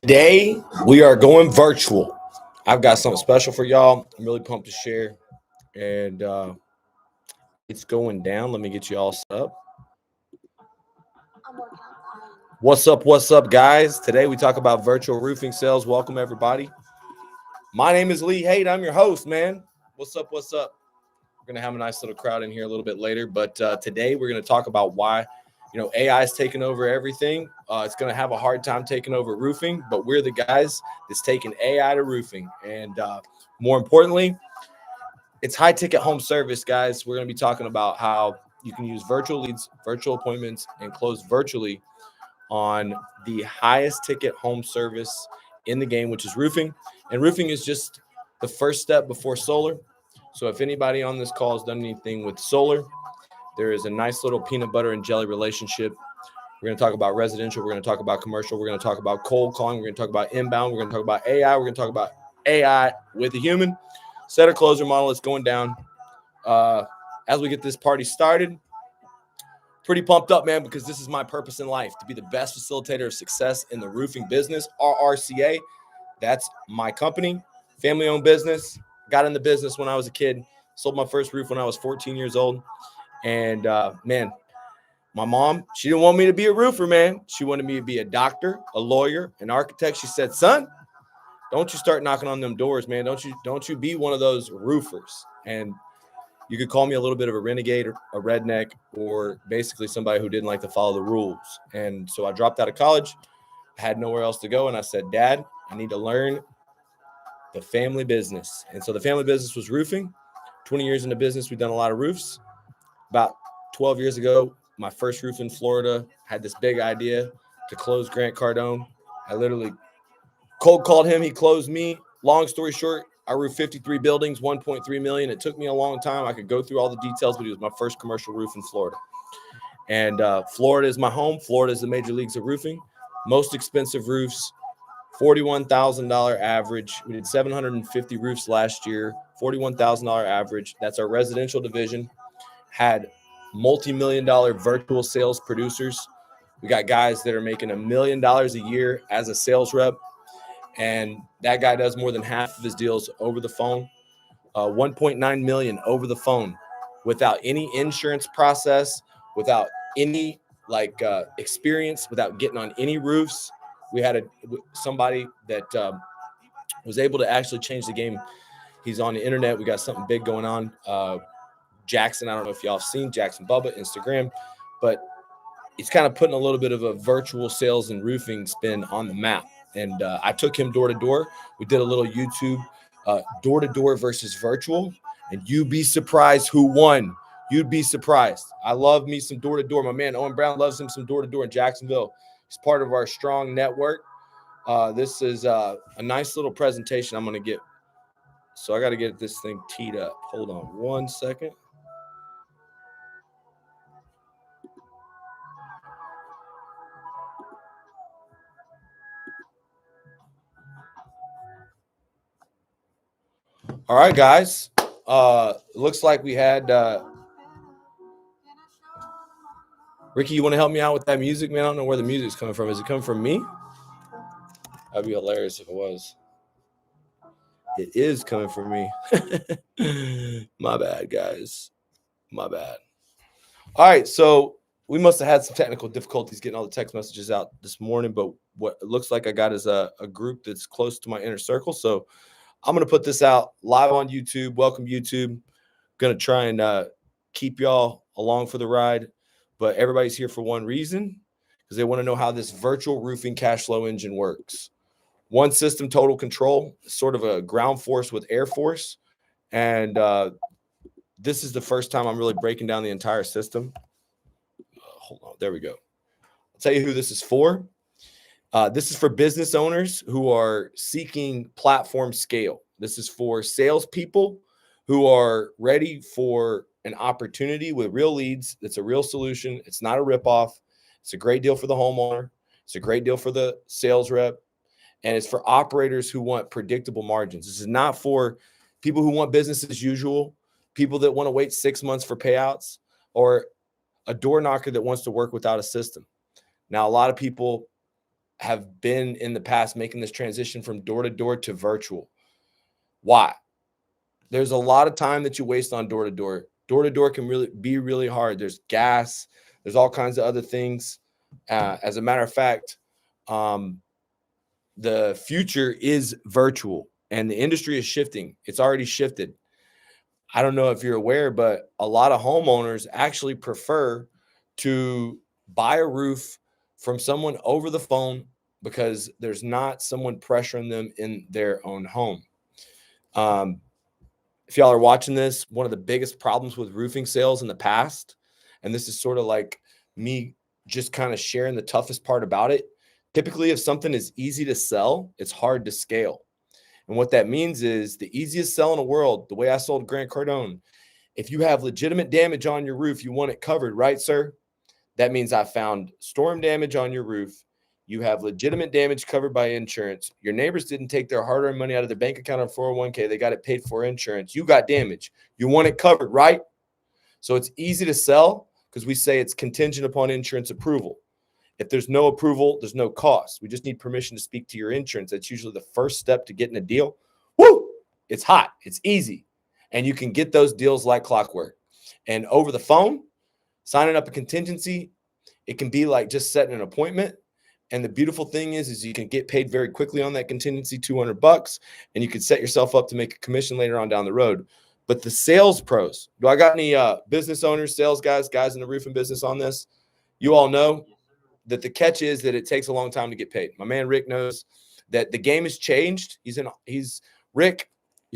Today, we are going virtual. I've got something special for y'all. I'm really pumped to share, and it's going down. Let me get you all set up. What's up? What's up, guys? Today, we talk about virtual roofing sales. Welcome, everybody. My name is Lee Haight. I'm your host, man. What's up? What's up? We're going to have a nice little crowd in here a little bit later, but today, we're going to talk about why AI is taking over everything. It's going to have a hard time taking over roofing, but we're the guys that's taking AI to roofing. And more importantly, it's high ticket home service, guys. We're going to be talking about how you can use virtual leads, virtual appointments, and close virtually on the highest ticket home service in the game, which is roofing. And roofing is just the first step before solar. So if anybody on this call has done anything with solar, there is a nice little peanut butter and jelly relationship. We're going to talk about residential. We're going to talk about commercial. We're going to talk about cold calling. We're going to talk about inbound. We're going to talk about AI. We're going to talk about AI with a human. Setter closer model is going down. As we get this party started, pretty pumped up, man, because this is my purpose in life, to be the best facilitator of success in the roofing business. RRCA, that's my company, family-owned business. Got in the business when I was a kid. Sold my first roof when I was 14 years old. And, man, my mom, she didn't want me to be a roofer, man. She wanted me to be a doctor, a lawyer, an architect. She said, son, don't you start knocking on them doors, man. Don't you be one of those roofers. And you could call me a little bit of a renegade, or a redneck, or basically somebody who didn't like to follow the rules. And so I dropped out of college, had nowhere else to go. And I said, Dad, I need to learn the family business. And so the family business was roofing. 20 years in the business, we've done a lot of roofs. About 12 years ago, my first roof in Florida, had this big idea to close Grant Cardone. I literally cold called him. He closed me. Long story short, I roofed 53 buildings, 1.3 million. It took me a long time. I could go through all the details, but it was my first commercial roof in Florida. And Florida is my home. Florida is the major leagues of roofing. Most expensive roofs, $41,000 average. We did 750 roofs last year, $41,000 average. That's our residential division. Had multi-million-dollar virtual sales producers. We got guys that are making $1 million a year as a sales rep, and that guy does more than half of his deals over the phone. 1.9 million over the phone, without any insurance process, without any experience, without getting on any roofs. We had somebody that was able to actually change the game. He's on the internet. We got something big going on. Jackson, I don't know if y'all have seen Jackson Bubba, Instagram, but it's kind of putting a little bit of a virtual sales and roofing spin on the map. And I took him door to door. We did a little YouTube door to door versus virtual, and you'd be surprised who won. You'd be surprised. I love me some door to door. My man Owen Brown loves him some door to door in Jacksonville. He's part of our strong network. This is a nice little presentation I'm going to get. So I got to get this thing teed up. Hold on one second. All right, guys. Looks like we had Ricky. You want to help me out with that music, man? I don't know where the music's coming from. Is it coming from me? That'd be hilarious if it was. It is coming from me. My bad, guys. My bad. All right, so we must have had some technical difficulties getting all the text messages out this morning, but what it looks like I got is a group that's close to my inner circle. So I'm going to put this out live on YouTube. Welcome, YouTube. Going to try and keep y'all along for the ride. But everybody's here for one reason, because they want to know how this virtual roofing cash flow engine works. One system, total control, sort of a ground force with air force. And this is the first time I'm really breaking down the entire system. Hold on. There we go. I'll tell you who this is for. This is for business owners who are seeking platform scale. This is for salespeople who are ready for an opportunity with real leads. It's a real solution. It's not a ripoff. It's a great deal for the homeowner. It's a great deal for the sales rep. And it's for operators who want predictable margins. This is not for people who want business as usual, people that want to wait 6 months for payouts, or a door knocker that wants to work without a system. Now, a lot of people have been in the past making this transition from door to door to virtual. Why? There's a lot of time that you waste on door to door. Door to door can really be really hard. There's gas. There's all kinds of other things. As a matter of fact, the future is virtual and the industry is shifting. It's already shifted. I don't know if you're aware, but a lot of homeowners actually prefer to buy a roof from someone over the phone because there's not someone pressuring them in their own home. If y'all are watching this, one of the biggest problems with roofing sales in the past, and this is sort of like me just kind of sharing the toughest part about it. Typically, if something is easy to sell, it's hard to scale. And what that means is the easiest sell in the world, the way I sold Grant Cardone, if you have legitimate damage on your roof, you want it covered, right, sir? That means I found storm damage on your roof. You have legitimate damage covered by insurance. Your neighbors didn't take their hard-earned money out of their bank account or 401k. They got it paid for insurance. You got damage. You want it covered, right? So it's easy to sell because we say it's contingent upon insurance approval. If there's no approval, there's no cost. We just need permission to speak to your insurance. That's usually the first step to getting a deal. Woo! It's hot. It's easy. And you can get those deals like clockwork. And over the phone, signing up a contingency, it can be like just setting an appointment. And the beautiful thing is you can get paid very quickly on that contingency, $200, and you can set yourself up to make a commission later on down the road. But the sales pros, do I got any business owners, sales guys in the roofing business on this? You all know that the catch is that it takes a long time to get paid. My man Rick knows that the game has changed. Rick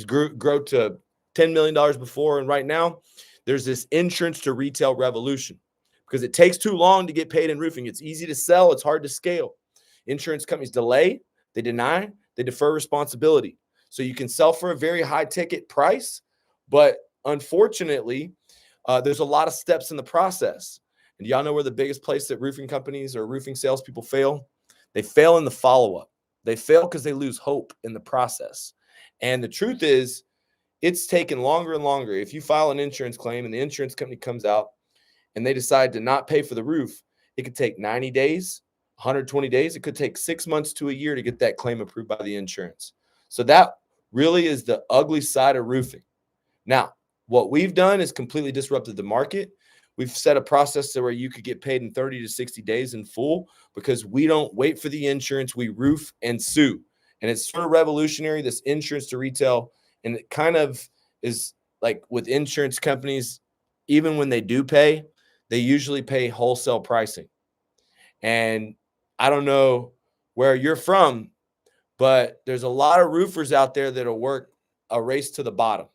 grew to $10 million before, and right now there's this insurance to retail revolution because it takes too long to get paid in roofing. It's easy to sell. It's hard to scale. Insurance companies delay, they deny, they defer responsibility. So you can sell for a very high ticket price, but unfortunately, there's a lot of steps in the process. And y'all know where the biggest place that roofing companies or roofing salespeople fail? They fail in the follow-up. They fail because they lose hope in the process. And the truth is, it's taken longer and longer. If you file an insurance claim and the insurance company comes out and they decide to not pay for the roof, it could take 90 days, 120 days. It could take 6 months to a year to get that claim approved by the insurance. So that really is the ugly side of roofing. Now, what we've done is completely disrupted the market. We've set a process where you could get paid in 30 to 60 days in full because we don't wait for the insurance. We roof and sue. And it's sort of revolutionary, this insurance to retail. And it kind of is like with insurance companies, even when they do pay, they usually pay wholesale pricing. And I don't know where you're from, but there's a lot of roofers out there that'll work a race to the bottom.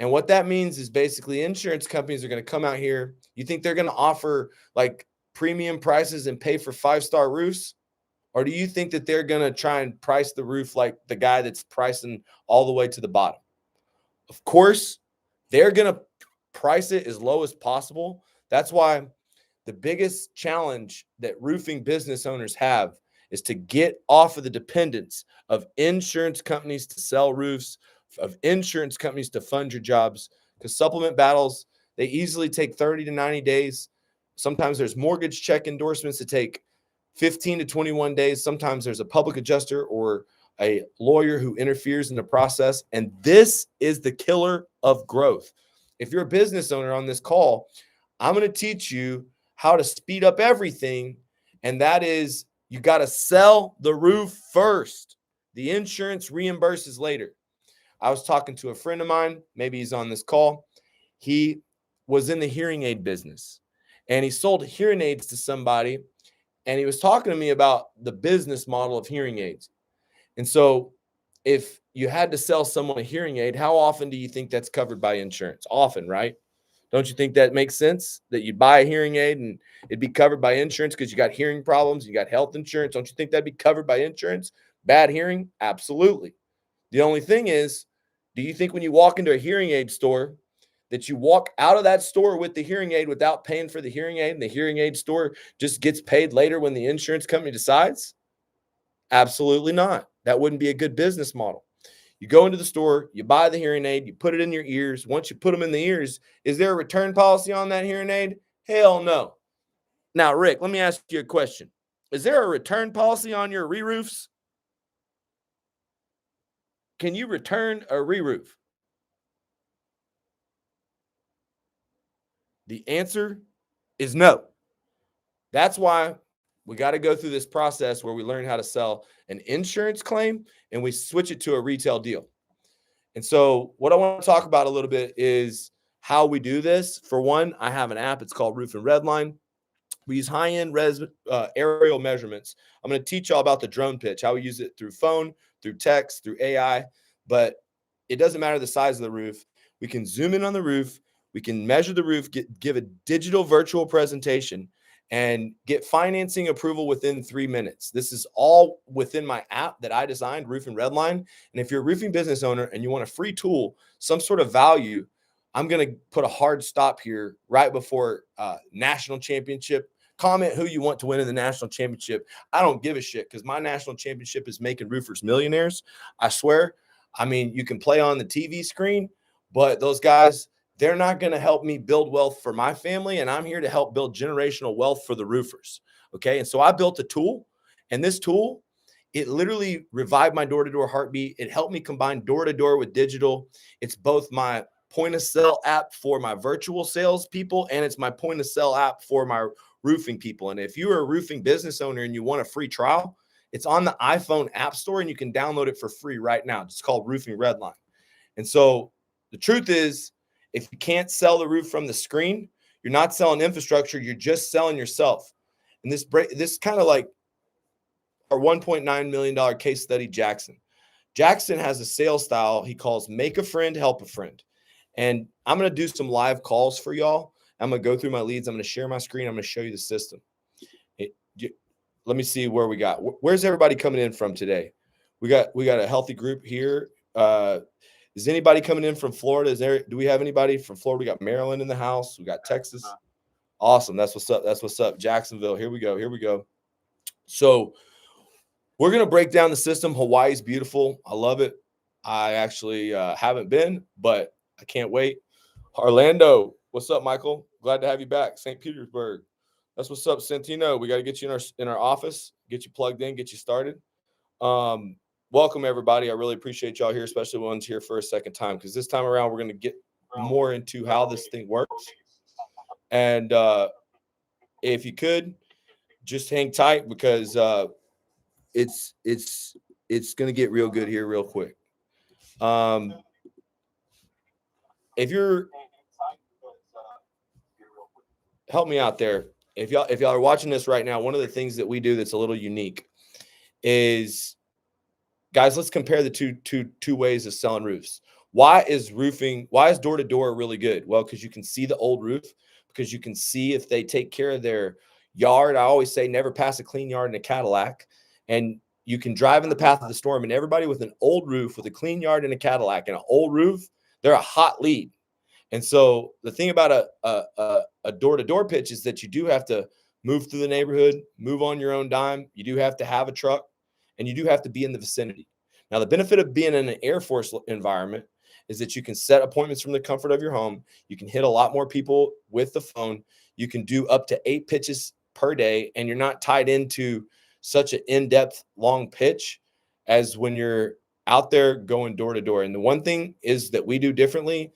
And what that means is basically insurance companies are going to come out here. You think they're going to offer like premium prices and pay for 5-star roofs? Or do you think that they're going to try and price the roof like the guy that's pricing all the way to the bottom? Of course, they're going to price it as low as possible. That's why the biggest challenge that roofing business owners have is to get off of the dependence of insurance companies to sell roofs, of insurance companies to fund your jobs, because supplement battles, they easily take 30 to 90 days. Sometimes there's mortgage check endorsements that take 15 to 21 days. Sometimes there's a public adjuster or a lawyer who interferes in the process. And this is the killer of growth. If you're a business owner on this call, I'm going to teach you how to speed up everything. And that is, you got to sell the roof first. The insurance reimburses later. I was talking to a friend of mine, maybe he's on this call. He was in the hearing aid business and he sold hearing aids to somebody. And he was talking to me about the business model of hearing aids. And so if you had to sell someone a hearing aid, how often do you think that's covered by insurance? Often, right? Don't you think that makes sense that you buy a hearing aid and it'd be covered by insurance because you got hearing problems, you got health insurance? Don't you think that'd be covered by insurance? Bad hearing? Absolutely. The only thing is, do you think when you walk into a hearing aid store that you walk out of that store with the hearing aid without paying for the hearing aid and the hearing aid store just gets paid later when the insurance company decides? Absolutely not. That wouldn't be a good business model. You go into the store, you buy the hearing aid, you put it in your ears. Once you put them in the ears, is there a return policy on that hearing aid? Hell no. Now, Rick, let me ask you a question. Is there a return policy on your re-roofs? Can you return a re-roof? The answer is no. That's why we got to go through this process where we learn how to sell an insurance claim and we switch it to a retail deal. And so what I want to talk about a little bit is how we do this. For one, I have an app. It's called Roofing Redline. We use high-end aerial measurements. I'm going to teach y'all about the drone pitch, how we use it through phone, through text, through AI. But it doesn't matter the size of the roof. We can zoom in on the roof. We can measure the roof, give a digital virtual presentation, and get financing approval within 3 minutes. This is all within my app that I designed, Roofing Redline. And if you're a roofing business owner and you want a free tool, some sort of value, I'm going to put a hard stop here right before national championship. Comment who you want to win in the national championship. I don't give a shit because my national championship is making roofers millionaires. I swear. I mean, you can play on the TV screen, but those guys, they're not going to help me build wealth for my family. And I'm here to help build generational wealth for the roofers. Okay. And so I built a tool, and this tool, it literally revived my door-to-door heartbeat. It helped me combine door-to-door with digital. It's both my point of sale app for my virtual sales people, and it's my point of sale app for my roofing people. And if you're a roofing business owner and you want a free trial, it's on the iPhone App Store and you can download it for free right now. It's called Roofing Redline. And so the truth is, if you can't sell the roof from the screen, you're not selling infrastructure, you're just selling yourself. And this kind of like our $1.9 million case study, Jackson. Jackson has a sales style he calls make a friend, help a friend. And I'm going to do some live calls for y'all. I'm going to go through my leads. I'm going to share my screen. I'm going to show you the system. Let me see where we got. Where's everybody coming in from today? We got a healthy group here. Is anybody coming in from Florida? Do we have anybody from Florida? We got Maryland in the house. We got Texas. Awesome. That's what's up. That's what's up. Jacksonville. Here we go. Here we go. So we're going to break down the system. Hawaii's beautiful. I love it. I actually haven't been, but I can't wait. Orlando. What's up, Michael? Glad to have you back. St. Petersburg. That's what's up, Santino. We got to get you in our office, get you plugged in, get you started. Welcome, everybody. I really appreciate y'all here, especially the ones here for a second time, because this time around, we're going to get more into how this thing works. And if you could, just hang tight, because it's going to get real good here real quick. If you're help me out there. If y'all are watching this right now, one of the things that we do that's a little unique is, guys, let's compare the two ways of selling roofs. Why is door-to-door really good? Well, because you can see the old roof, because you can see if they take care of their yard. I always say never pass a clean yard in a Cadillac. And you can drive in the path of the storm, and everybody with an old roof, with a clean yard in a Cadillac and an old roof, they're a hot lead. And so the thing about a door-to-door pitch is that you do have to move through the neighborhood, move on your own dime. You do have to have a truck, and you do have to be in the vicinity. Now, the benefit of being in an Air Force environment is that you can set appointments from the comfort of your home. You can hit a lot more people with the phone. You can do up to 8 pitches per day, and you're not tied into such an in-depth, long pitch as when you're out there going door to door. And the one thing is that we do differently.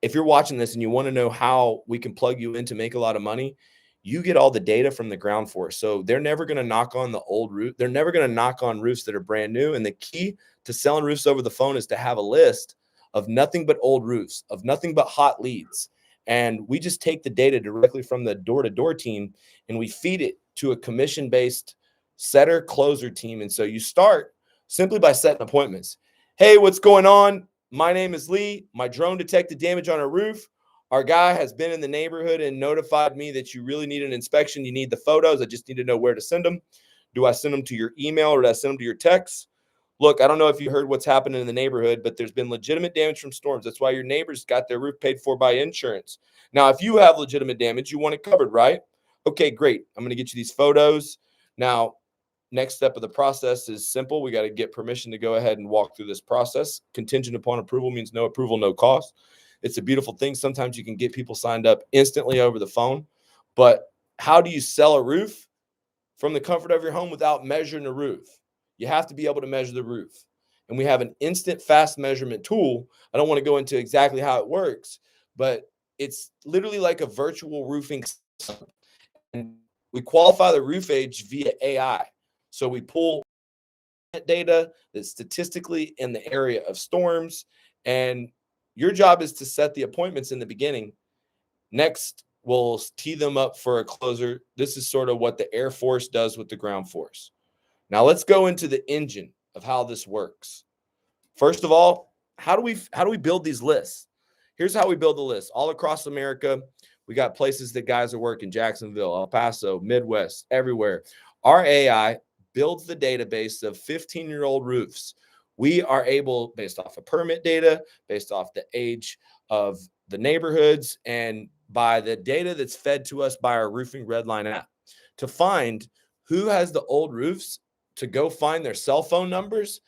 If you're watching this and you want to know how we can plug you in to make a lot of money, you get all the data from the ground force. So they're never going to knock on the old roof. They're never going to knock on roofs that are brand new. And the key to selling roofs over the phone is to have a list of nothing but old roofs, of nothing but hot leads. And we just take the data directly from the door-to-door team and we feed it to a commission-based setter closer team. And so you start simply by setting appointments. Hey, what's going on? My name is Lee. My drone detected damage on a roof. Our guy has been in the neighborhood and notified me that you really need an inspection. You need the photos. I just need to know where to send them. Do I send them to your email or do I send them to your text? Look, I don't know if you heard what's happening in the neighborhood, but there's been legitimate damage from storms. That's why your neighbors got their roof paid for by insurance. Now, if you have legitimate damage, you want it covered, right? Okay, great. I'm going to get you these photos. Now, next step of the process is simple. We got to get permission to go ahead and walk through this process. Contingent upon approval means no approval, no cost. It's a beautiful thing. Sometimes you can get people signed up instantly over the phone. But how do you sell a roof? from the comfort of your home without measuring the roof. You have to be able to measure the roof. And we have an instant fast measurement tool. I don't want to go into exactly how it works, but it's literally like a virtual roofing system. And we qualify the roof age via AI. So we pull data that's statistically in the area of storms, and your job is to set the appointments in the beginning. Next, we'll tee them up for a closer. This is sort of what the Air Force does with the ground force. Now let's go into the engine of how this works. First of all, how do we build these lists? Here's how we build the list. All across America, we got places that guys are working: Jacksonville, El Paso, Midwest, everywhere. Our AI builds the database of 15-year-old roofs. We are able, based off of permit data, based off the age of the neighborhoods, and by the data that's fed to us by our Roofing Redline app, to find who has the old roofs, to go find their cell phone numbers,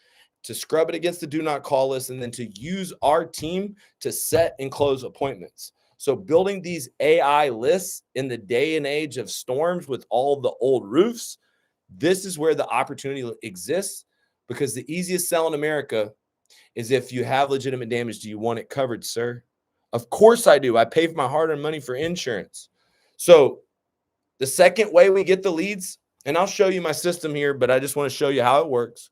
to scrub it against the do not call list, and then to use our team to set and close appointments. So building these AI lists in the day and age of storms with all the old roofs, this is where the opportunity exists, because the easiest sell in America is, if you have legitimate damage, do you want it covered, sir? Of course I do. I pay my hard-earned money for insurance. So the second way we get the leads, and I'll show you my system here, but I just want to show you how it works,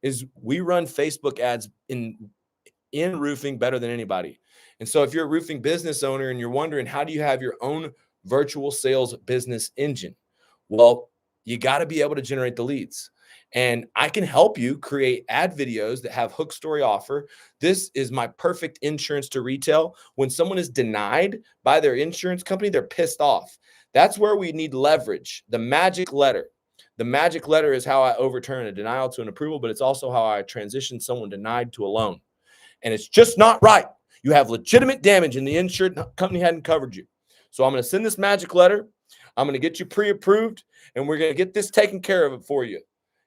is we run Facebook ads in roofing better than anybody. And so if you're a roofing business owner and you're wondering, how do you have your own virtual sales business engine? Well, you got to be able to generate the leads. And I can help you create ad videos that have hook story offer. This is my perfect insurance to retail. When someone is denied by their insurance company, they're pissed off. That's where we need leverage. The magic letter. The magic letter is how I overturn a denial to an approval, but it's also how I transition someone denied to a loan. And it's just not right. You have legitimate damage and the insurance company hadn't covered you. So I'm going to send this magic letter. I'm going to get you pre-approved, and we're going to get this taken care of for you.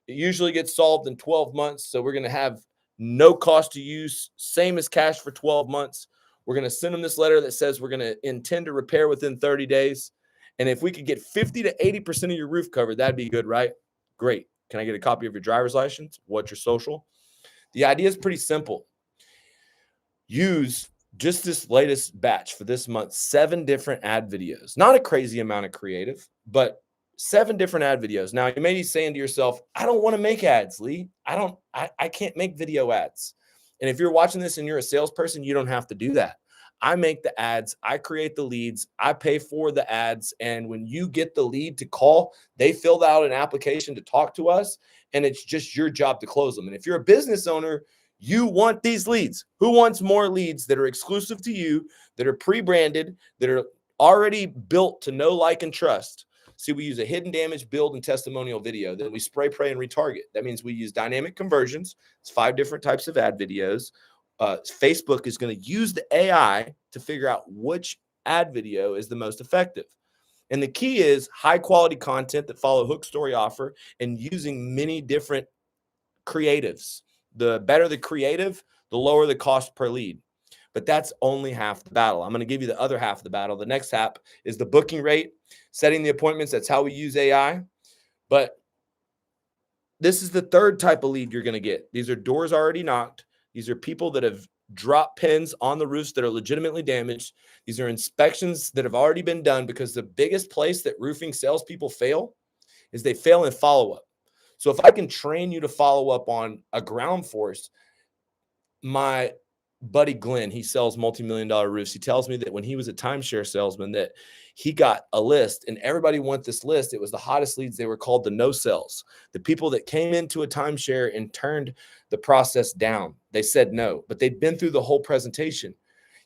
It usually gets solved in 12 months. So we're going to have no cost to use, same as cash for 12 months. We're going to send them this letter that says we're going to intend to repair within 30 days. And if we could get 50 to 80% of your roof covered, that'd be good, right? Great. Can I get a copy of your driver's license? What's your social? The idea is pretty simple. Use just this latest batch for this month, 7 different ad videos. Not a crazy amount of creative, but 7 different ad videos. Now, you may be saying to yourself, I don't want to make ads, Lee. I can't make video ads. And if you're watching this and you're a salesperson, you don't have to do that. I make the ads, I create the leads, I pay for the ads. And when you get the lead to call, they filled out an application to talk to us, and it's just your job to close them. And if you're a business owner, you want these leads. Who wants more leads that are exclusive to you, that are pre-branded, that are already built to know, like, and trust? See, we use a hidden damage build and testimonial video. Then we spray, pray, and retarget. That means we use dynamic conversions. It's 5 different types of ad videos. Facebook is going to use the AI to figure out which ad video is the most effective. And the key is high quality content that follow hook story offer and using many different creatives. The better the creative, the lower the cost per lead. But that's only half the battle. I'm going to give you the other half of the battle. The next half is the booking rate, setting the appointments. That's how we use AI. But this is the third type of lead you're going to get. These are doors already knocked. These are people that have dropped pins on the roofs that are legitimately damaged. These are inspections that have already been done, because the biggest place that roofing salespeople fail is they fail in follow-up. So if I can train you to follow up on a ground force, my buddy Glenn, he sells multi-million-dollar roofs. He tells me that when he was a timeshare salesman, that he got a list, and everybody wanted this list. It was the hottest leads. They were called the no-sells, the people that came into a timeshare and turned the process down. They said no, but they'd been through the whole presentation.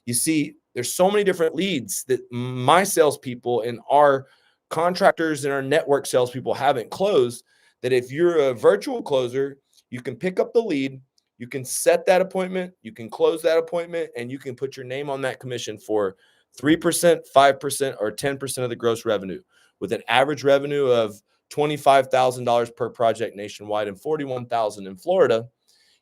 You see, there's so many different leads that my salespeople and our contractors and our network salespeople haven't closed, that if you're a virtual closer, you can pick up the lead, you can set that appointment, you can close that appointment, and you can put your name on that commission for 3%, 5%, or 10% of the gross revenue, with an average revenue of $25,000 per project nationwide and $41,000 in Florida.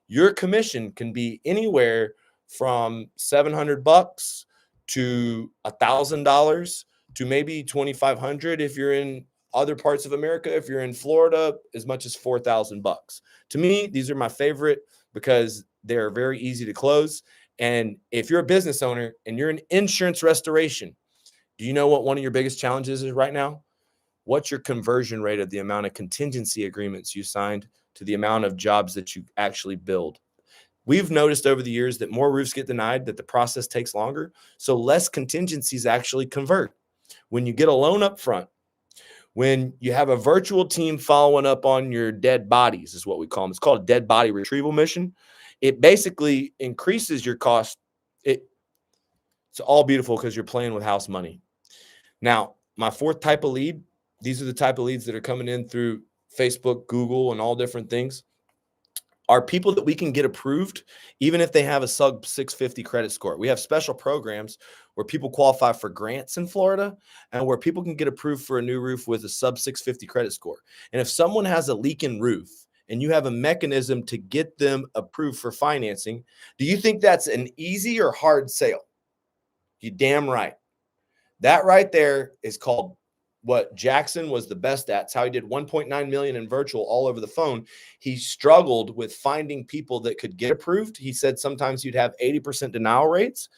Your commission can be anywhere from $700 to $1,000 to maybe $2,500 if you're in other parts of America, if you're in Florida, as much as $4,000. To me, these are my favorite because they're very easy to close. And if you're a business owner and you're in insurance restoration, do you know what one of your biggest challenges is right now? What's your conversion rate of the amount of contingency agreements you signed to the amount of jobs that you actually build? We've noticed over the years that more roofs get denied, that the process takes longer. So less contingencies actually convert. When you get a loan up front, when you have a virtual team following up on your dead bodies, is what we call them. It's called a dead body retrieval mission. It basically increases your cost. It's all beautiful because you're playing with house money. Now, my fourth type of lead, these are the type of leads that are coming in through Facebook, Google, and all different things, are people that we can get approved even if they have a sub 650 credit score. We have special programs where people qualify for grants in Florida and where people can get approved for a new roof with a sub 650 credit score. And if someone has a leaking roof and you have a mechanism to get them approved for financing, do you think that's an easy or hard sale? You damn right. That right there is called what Jackson was the best at. It's how he did 1.9 million in virtual all over the phone. He struggled with finding people that could get approved. He said sometimes you'd have 80% denial rates,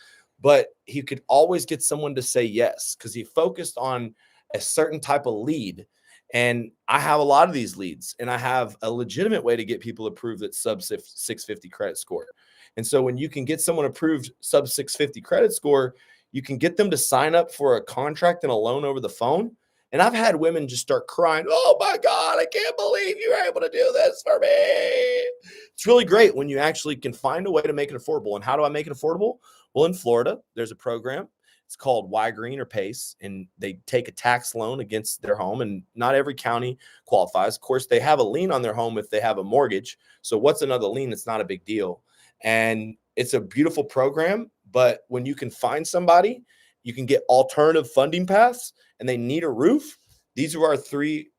but he could always get someone to say yes because he focused on a certain type of lead. And I have a lot of these leads, and I have a legitimate way to get people approved at sub 650 credit score. And so when you can get someone approved sub 650 credit score, you can get them to sign up for a contract and a loan over the phone. And I've had women just start crying, "Oh my God, I can't believe you were able to do this for me." It's really great when you actually can find a way to make it affordable. And how do I make it affordable? Well, in Florida, there's a program. It's called Y Green or PACE, and they take a tax loan against their home, and not every county qualifies. Of course, they have a lien on their home if they have a mortgage. So what's another lien? It's not a big deal. And it's a beautiful program, but when you can find somebody, you can get alternative funding paths, and they need a roof. These are our three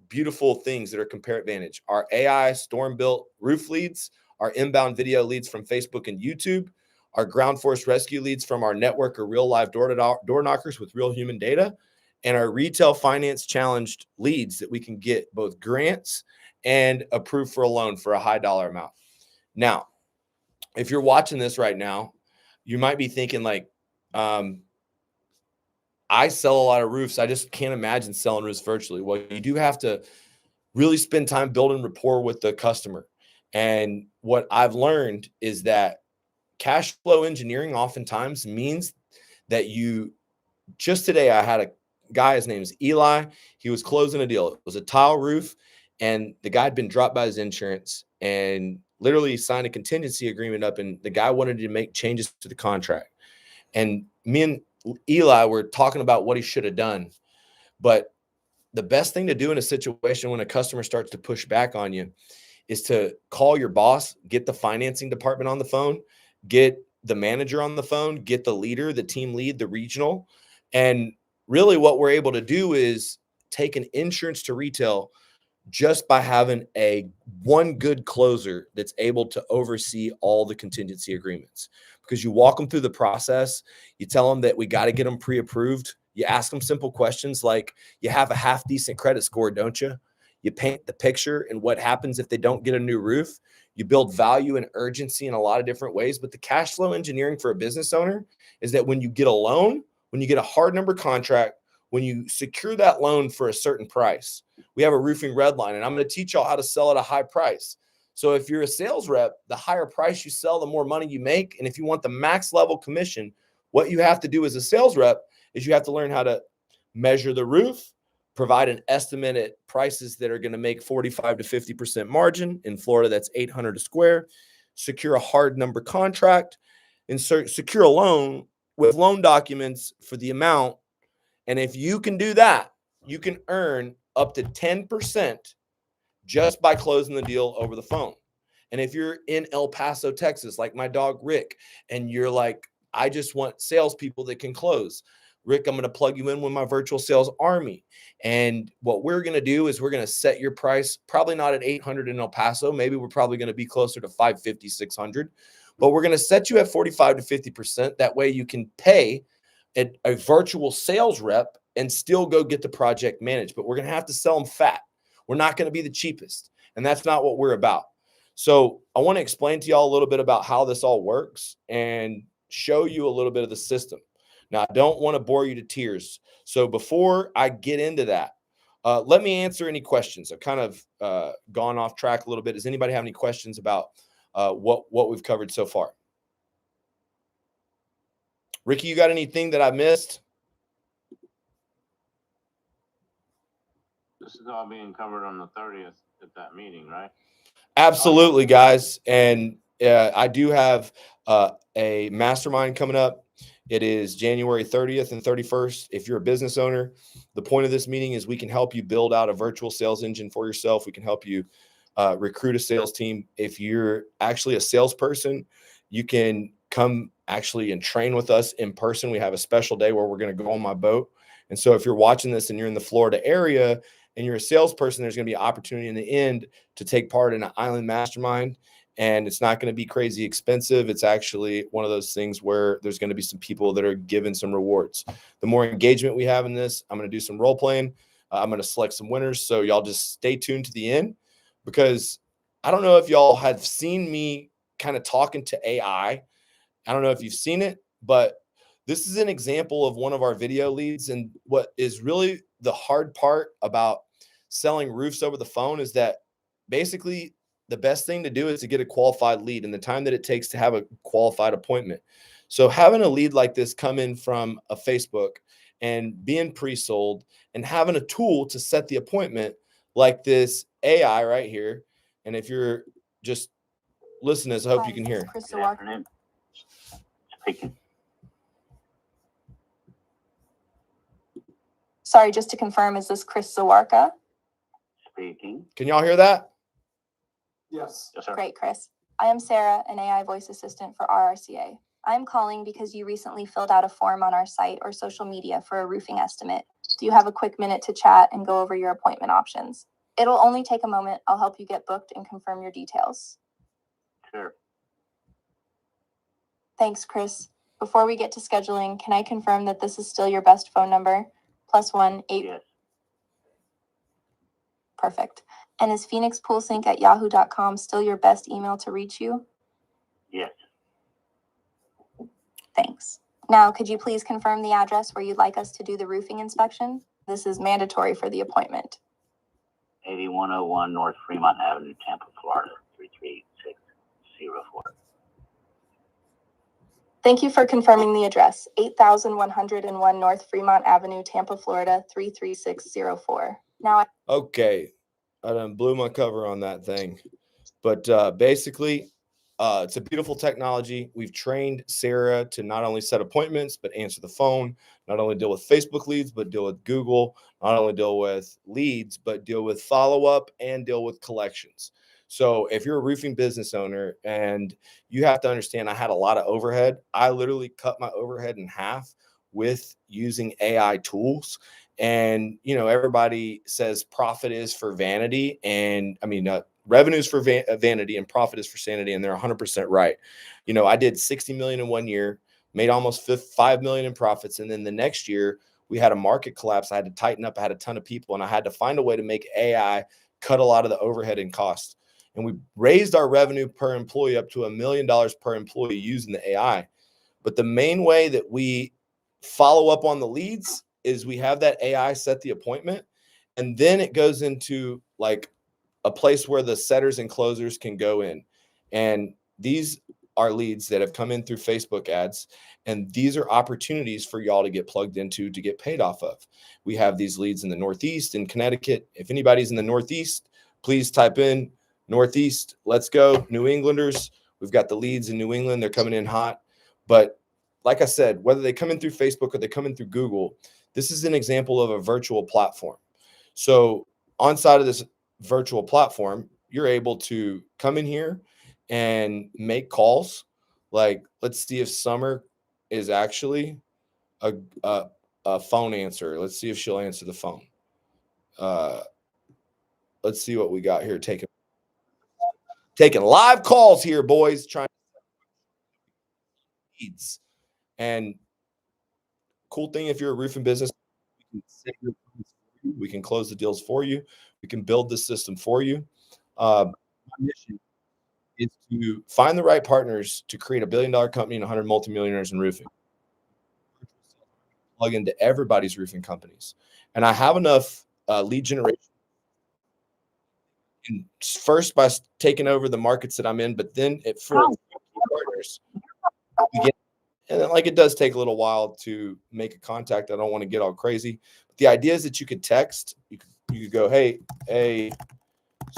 beautiful things that are Compare Advantage: our AI storm built roof leads, our inbound video leads from Facebook and YouTube, our ground force rescue leads from our network of real live door knockers with real human data, and our retail finance challenged leads that we can get both grants and approved for a loan for a high dollar amount. Now, if you're watching this right now, you might be thinking like, I sell a lot of roofs. I just can't imagine selling roofs virtually. Well, you do have to really spend time building rapport with the customer. And what I've learned is that cash flow engineering oftentimes means that just today, I had a guy, his name is Eli. He was closing a deal. It was a tile roof, and the guy had been dropped by his insurance and literally signed a contingency agreement up, and the guy wanted to make changes to the contract. And me and Eli were talking about what he should have done. But the best thing to do in a situation when a customer starts to push back on you is to call your boss, get the financing department on the phone, get the manager on the phone, get the leader, the team lead, the regional. And really what we're able to do is take an insurance to retail just by having one good closer that's able to oversee all the contingency agreements. Because you walk them through the process, you tell them that we got to get them pre-approved. You ask them simple questions like, you have a half decent credit score, don't you? You paint the picture and what happens if they don't get a new roof. You build value and urgency in a lot of different ways. But the cash flow engineering for a business owner is that when you get a loan, when you get a hard number contract, when you secure that loan for a certain price, we have a roofing red line, and I'm going to teach y'all how to sell at a high price. So if you're a sales rep, the higher price you sell, the more money you make. And if you want the max level commission, what you have to do as a sales rep is you have to learn how to measure the roof, provide an estimate at prices that are going to make 45 to 50% margin. In Florida, that's 800 a square. Secure a hard number contract, and secure a loan with loan documents for the amount. And if you can do that, you can earn up to 10% just by closing the deal over the phone. And if you're in El Paso, Texas, like my dog Rick, and you're like, I just want salespeople that can close, Rick, I'm going to plug you in with my virtual sales army. And what we're going to do is we're going to set your price, probably not at 800 in El Paso. Maybe we're probably going to be closer to 550, 600. But we're going to set you at 45 to 50%. That way you can pay a virtual sales rep and still go get the project managed. But we're going to have to sell them fat. We're not going to be the cheapest. And that's not what we're about. So I want to explain to y'all a little bit about how this all works and show you a little bit of the system. Now, I don't want to bore you to tears. So before I get into that, let me answer any questions. I've kind of gone off track a little bit. Does anybody have any questions about what we've covered so far? Ricky, you got anything that I missed? This is all being covered on the 30th at that meeting, right? Absolutely, guys. And I do have a mastermind coming up. It is January 30th and 31st. If you're a business owner, the point of this meeting is we can help you build out a virtual sales engine for yourself. We can help you recruit a sales team. If you're actually a salesperson, you can come actually and train with us in person. We have a special day where we're going to go on my boat. And so if you're watching this and you're in the Florida area and you're a salesperson, there's going to be an opportunity in the end to take part in an island mastermind. And it's not going to be crazy expensive. It's actually one of those things where there's going to be some people that are given some rewards. The more engagement we have in this, I'm going to do some role playing. I'm going to select some winners. So y'all just stay tuned to the end, because I don't know if y'all have seen me kind of talking to AI. I don't know if you've seen it, but this is an example of one of our video leads. And what is really the hard part about selling roofs over the phone is that basically the best thing to do is to get a qualified lead and the time that it takes to have a qualified appointment. So having a lead like this come in from a Facebook and being pre-sold and having a tool to set the appointment like this AI right here. And if you're just listening, I hope you can hear. Good afternoon. Speaking. Sorry, just to confirm, is this Chris Zawarka? Speaking. Can y'all hear that? Yes. Yes, sir. Great, Chris. I am Sarah, an AI voice assistant for RRCA. I am calling because you recently filled out a form on our site or social media for a roofing estimate. Do you have a quick minute to chat and go over your appointment options? It'll only take a moment. I'll help you get booked and confirm your details. Sure. Thanks, Chris. Before we get to scheduling, can I confirm that this is still your best phone number? +1 8. Yes. Perfect. And is phoenixpoolsync@yahoo.com still your best email to reach you? Yes. Thanks. Now, could you please confirm the address where you'd like us to do the roofing inspection? This is mandatory for the appointment. 8101 North Fremont Avenue, Tampa, Florida, 33604. Thank you for confirming the address. 8101 North Fremont Avenue, Tampa, Florida, 33604. Now, Okay. I done blew my cover on that thing. But basically, it's a beautiful technology. We've trained Sarah to not only set appointments, but answer the phone, not only deal with Facebook leads, but deal with Google, not only deal with leads, but deal with follow-up and deal with collections. So if you're a roofing business owner and you have to understand, I had a lot of overhead. I literally cut my overhead in half with using AI tools. And, you know, everybody says profit is for vanity. And I mean, revenue is for vanity and profit is for sanity. And they're 100% right. You know, I did 60 million in 1 year, made almost 5 million in profits. And then the next year we had a market collapse. I had to tighten up. I had a ton of people and I had to find a way to make AI cut a lot of the overhead and cost. And we raised our revenue per employee up to $1 million per employee using the AI. But the main way that we follow up on the leads is we have that AI set the appointment, and then it goes into like a place where the setters and closers can go in. And these are leads that have come in through Facebook ads. And these are opportunities for y'all to get plugged into, to get paid off of. We have these leads in the Northeast, in Connecticut. If anybody's in the Northeast, please type in Northeast. Let's go. New Englanders. We've got the leads in New England. They're coming in hot. But like I said, whether they come in through Facebook or they come in through Google, this is an example of a virtual platform. So on side of this virtual platform, you're able to come in here and make calls. Like, let's see if Summer is actually a phone answer. Let's see if she'll answer the phone. Let's see what we got here. Taking live calls here, boys. Trying leads. And cool thing, if you're a roofing business, can save your funds for you. We can close the deals for you. We can build the system for you. My mission is to find the right partners to create $1 billion company and 100 multimillionaires in roofing. Plug into everybody's roofing companies. And I have enough lead generation. And first by taking over the markets that I'm in, but then for partners, and then, like, it does take a little while to make a contact. I don't want to get all crazy. But the idea is that you could text. You could go, hey,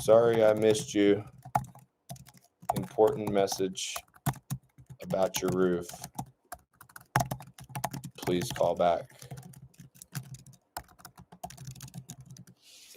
sorry I missed you. Important message about your roof. Please call back.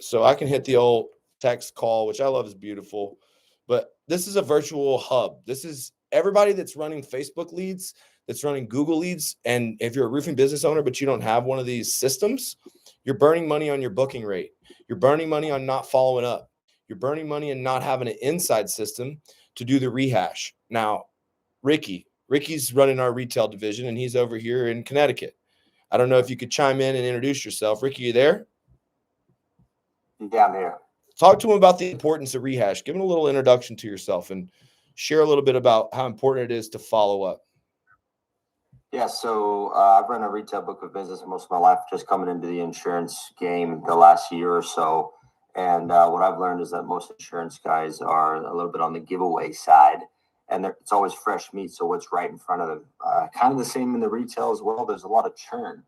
So I can hit the old text call, which I love, is beautiful. But this is a virtual hub. This is everybody that's running Facebook leads, that's running Google leads. And if you're a roofing business owner, but you don't have one of these systems, you're burning money on your booking rate. You're burning money on not following up. You're burning money and not having an inside system to do the rehash. Now, Ricky's running our retail division, and he's over here in Connecticut. I don't know if you could chime in and introduce yourself. Ricky, you there? Yeah, I'm here. Talk to him about the importance of rehash. Give him a little introduction to yourself and share a little bit about how important it is to follow up. Yeah, so I've run a retail book of business most of my life, just coming into the insurance game the last year or so. And what I've learned is that most insurance guys are a little bit on the giveaway side, and it's always fresh meat. So what's right in front of them? Kind of the same in the retail as well. There's a lot of churn.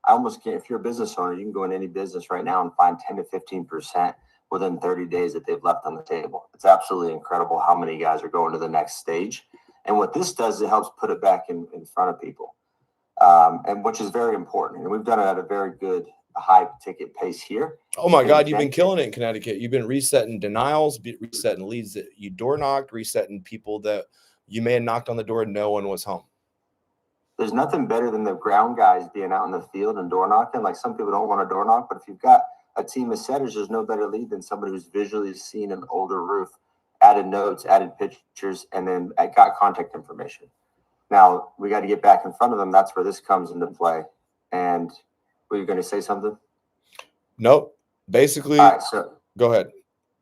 I almost can't, if you're a business owner, you can go in any business right now and find 10 to 15% within 30 days that they've left on the table. It's absolutely incredible how many guys are going to the next stage. And what this does, it helps put it back in front of people, and which is very important. And we've done it at a very good high ticket pace here. Oh my God, you've been killing it in Connecticut. You've been resetting denials, resetting leads that you door knocked, resetting people that you may have knocked on the door and no one was home. There's nothing better than the ground guys being out in the field and door knocking. Like, some people don't want to door knock, but if you've got a team of setters, there's no better lead than somebody who's visually seen an older roof, added notes, added pictures, and then got contact information. Now we got to get back in front of them. That's where this comes into play. And were you going to say something? Nope. Basically, all right, so go ahead.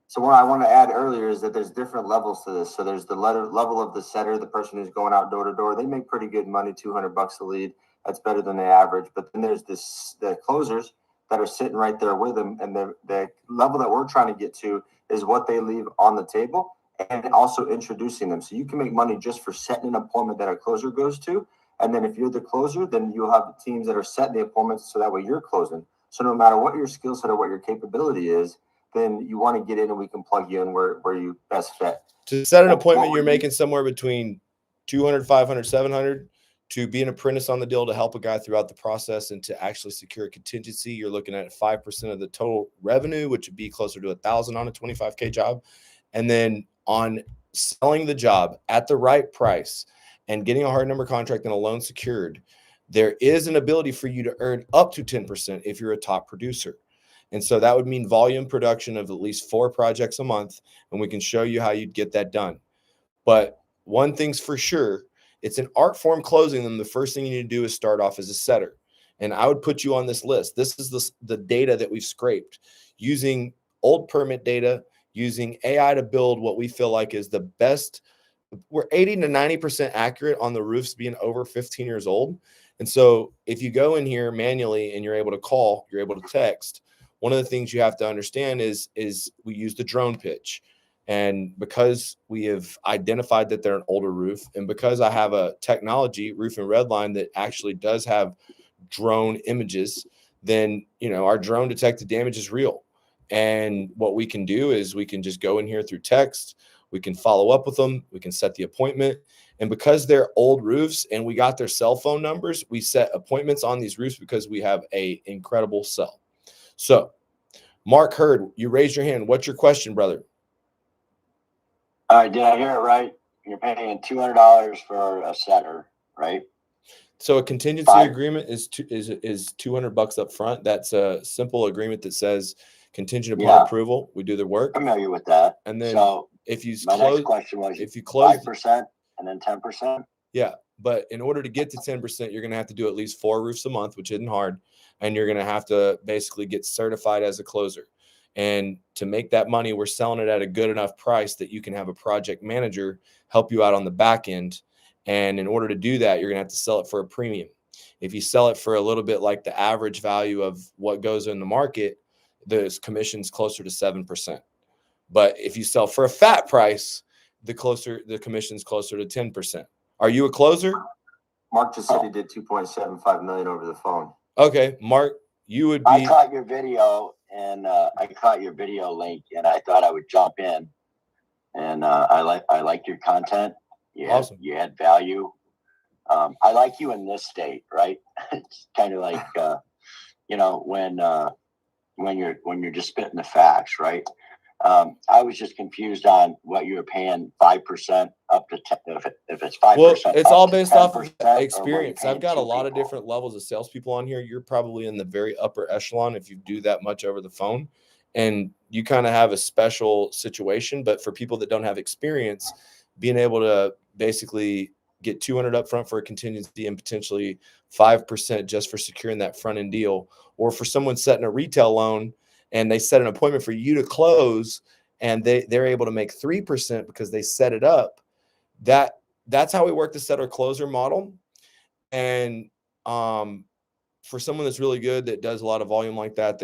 So what I want to add earlier is that there's different levels to this. So there's the level of the setter, the person who's going out door to door. They make pretty good money, $200 a lead. That's better than the average. But then there's the closers that are sitting right there with them. And the level that we're trying to get to is what they leave on the table and also introducing them. So you can make money just for setting an appointment that a closer goes to. And then if you're the closer, then you'll have the teams that are setting the appointments so that way you're closing. So no matter what your skill set or what your capability is, then you want to get in and we can plug you in where you best fit. To set an appointment, you're making somewhere between 200, 500, 700 to be an apprentice on the deal to help a guy throughout the process and to actually secure a contingency. You're looking at 5% of the total revenue, which would be closer to $1,000 on a 25K job. And then on selling the job at the right price and getting a hard number contract and a loan secured, there is an ability for you to earn up to 10% if you're a top producer. And so that would mean volume production of at least 4 projects a month, and we can show you how you'd get that done. But one thing's for sure, it's an art form closing them. The first thing you need to do is start off as a setter. And I would put you on this list. This is the data that we've scraped using old permit data, using AI to build what we feel like is the best. We're 80 to 90% accurate on the roofs being over 15 years old. And so if you go in here manually and you're able to call, you're able to text, one of the things you have to understand is we use the drone pitch. And because we have identified that they're an older roof, and because I have a technology, Roofing Redline, that actually does have drone images, then, you know, our drone detected damage is real. And what we can do is we can just go in here through text. We can follow up with them. We can set the appointment. And because they're old roofs and we got their cell phone numbers, we set appointments on these roofs because we have an incredible cell. So, Mark Hurd, you raised your hand. What's your question, brother? All right, did I hear it right? You're paying $200 for a setter, right? So a contingency agreement is $200 up front. That's a simple agreement that says contingent upon approval. We do the work. Familiar with that. And then so if you my close, next question was, if you close 5% and then 10%. Yeah, but in order to get to 10%, you're going to have to do at least 4 roofs a month, which isn't hard. and you're going to have to basically get certified as a closer. And to make that money, we're selling it at a good enough price that you can have a project manager help you out on the back end. And in order to do that, you're going to have to sell it for a premium. If you sell it for a little bit like the average value of what goes in the market, the commission's closer to 7%. But if you sell for a fat price, the commission's closer to 10%. Are you a closer? Mark just said he did 2.75 million over the phone. Okay, Mark, you would be. I caught your video and I caught your video link, and I thought I would jump in. And I like your content. Awesome. You add value. I like you in this state, right? It's kind of like when you're just spitting the facts, right? I was just confused on what you were paying 5% up to 10, if it's 5%. Well, it's all based off of experience. I've I've got a lot of different levels of salespeople on here. You're probably in the very upper echelon if you do that much over the phone, and you kind of have a special situation. But for people that don't have experience, being able to basically get 200 up front for a contingency and potentially 5% just for securing that front end deal, or for someone setting a retail loan and they set an appointment for you to close and they're able to make 3% because they set it up. That's how we work the setter closer model. And for someone that's really good, that does a lot of volume like that,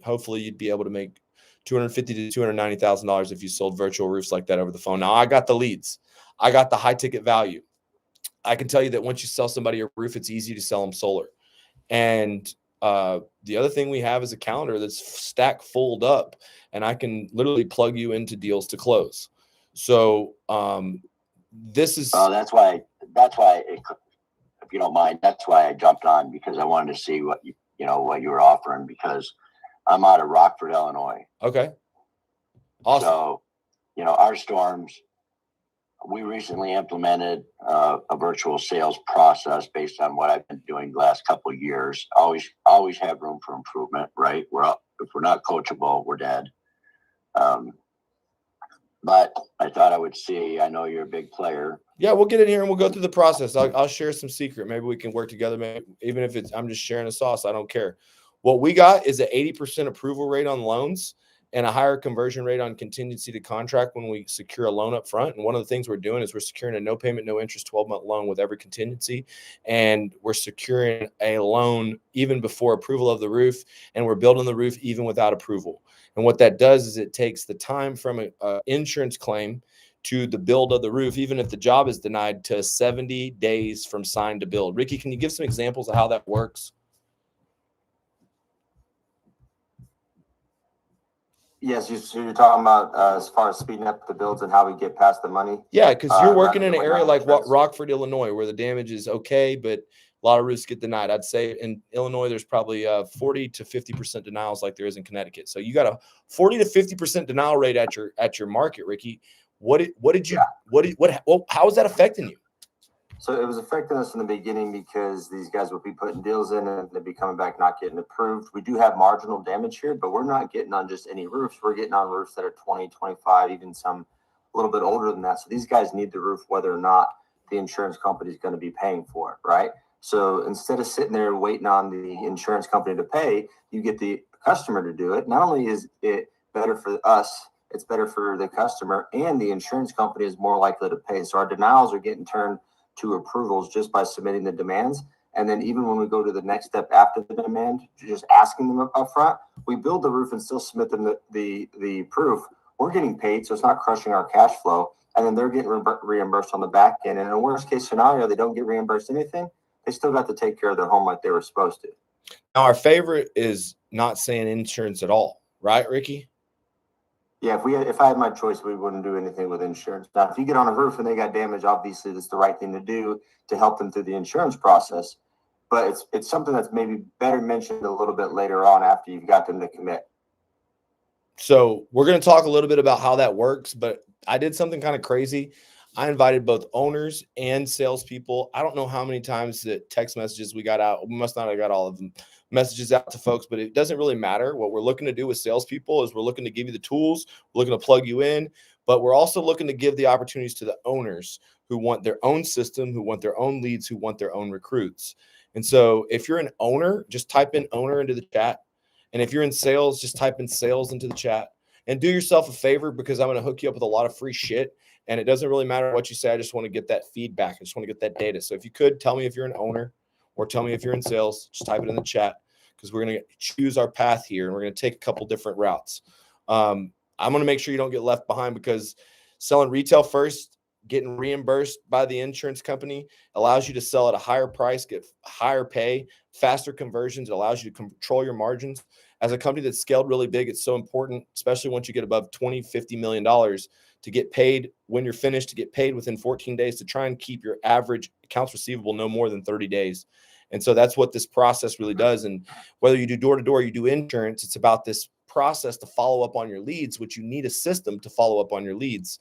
hopefully you'd be able to make $250,000 to $290,000 if you sold virtual roofs like that over the phone. Now, I got the leads. I got the high ticket value. I can tell you that once you sell somebody a roof, it's easy to sell them solar. And the other thing we have is a calendar that's stack full up, and I can literally plug you into deals to close. So this is that's why if you don't mind, that's why I jumped on, because I wanted to see what what you were offering, because I'm out of Rockford, Illinois. Okay. Awesome. So, our storms, we recently implemented a virtual sales process based on what I've been doing the last couple of years. Always have room for improvement, right? If we're not coachable, we're dead. But I thought I would see. I know you're a big player. Yeah, we'll get in here and we'll go through the process. I'll share some secret. Maybe we can work together. Maybe, even if I'm just sharing a sauce, I don't care. What we got is an 80% approval rate on loans and a higher conversion rate on contingency to contract when we secure a loan up front. And one of the things we're doing is we're securing a no payment, no interest 12-month loan with every contingency. And we're securing a loan even before approval of the roof. And we're building the roof even without approval. And what that does is it takes the time from an insurance claim to the build of the roof, even if the job is denied, to 70 days from sign to build. Ricky, can you give some examples of how that works? Yes, so you're talking about as far as speeding up the builds and how we get past the money? Yeah, because you're working in an right area now, like Rockford, Illinois, where the damage is okay, but a lot of roofs get denied. I'd say in Illinois, there's probably 40 to 50% denials like there is in Connecticut. So you got a 40 to 50% denial rate at your market, Ricky. How is that affecting you? So it was affecting us in the beginning because these guys would be putting deals in and they'd be coming back not getting approved. We do have marginal damage here, but we're not getting on just any roofs. We're getting on roofs that are 20, 25, even some a little bit older than that. So these guys need the roof whether or not the insurance company is going to be paying for it, right? So instead of sitting there waiting on the insurance company to pay, you get the customer to do it. Not only is it better for us, it's better for the customer, and the insurance company is more likely to pay. So our denials are getting turned to approvals just by submitting the demands. And then even when we go to the next step after the demand, just asking them up front, we build the roof and still submit them the proof. We're getting paid, so it's not crushing our cash flow. And then they're getting reimbursed on the back end. And in a worst case scenario, they don't get reimbursed anything. They still got to take care of their home like they were supposed to. Now, our favorite is not saying insurance at all, right, Ricky? Yeah, if I had my choice, we wouldn't do anything with insurance. Now, if you get on a roof and they got damage, obviously that's the right thing to do to help them through the insurance process. But it's something that's maybe better mentioned a little bit later on after you've got them to commit. So we're going to talk a little bit about how that works, but I did something kind of crazy. I invited both owners and salespeople. I don't know how many times that text messages we got out. We must not have got all of them messages out to folks, but it doesn't really matter. What we're looking to do with salespeople is we're looking to give you the tools, we're looking to plug you in, but we're also looking to give the opportunities to the owners who want their own system, who want their own leads, who want their own recruits. And so if you're an owner, just type in owner into the chat. And if you're in sales, just type in sales into the chat. And do yourself a favor, because I'm going to hook you up with a lot of free shit. And it doesn't really matter what you say. I just want to get that feedback. I just want to get that data. So if you could tell me if you're an owner, or tell me if you're in sales, just type it in the chat, because we're going to choose our path here and we're going to take a couple different routes. I'm going to make sure you don't get left behind, because selling retail first, getting reimbursed by the insurance company, allows you to sell at a higher price, get higher pay, faster conversions. It allows you to control your margins. As a company that's scaled really big, it's so important, especially once you get above $20-50 million, to get paid when you're finished, to get paid within 14 days, to try and keep your average accounts receivable no more than 30 days. And so that's what this process really does. And whether you do door-to-door, you do insurance, it's about this process to follow up on your leads, which you need a system to follow up on your leads.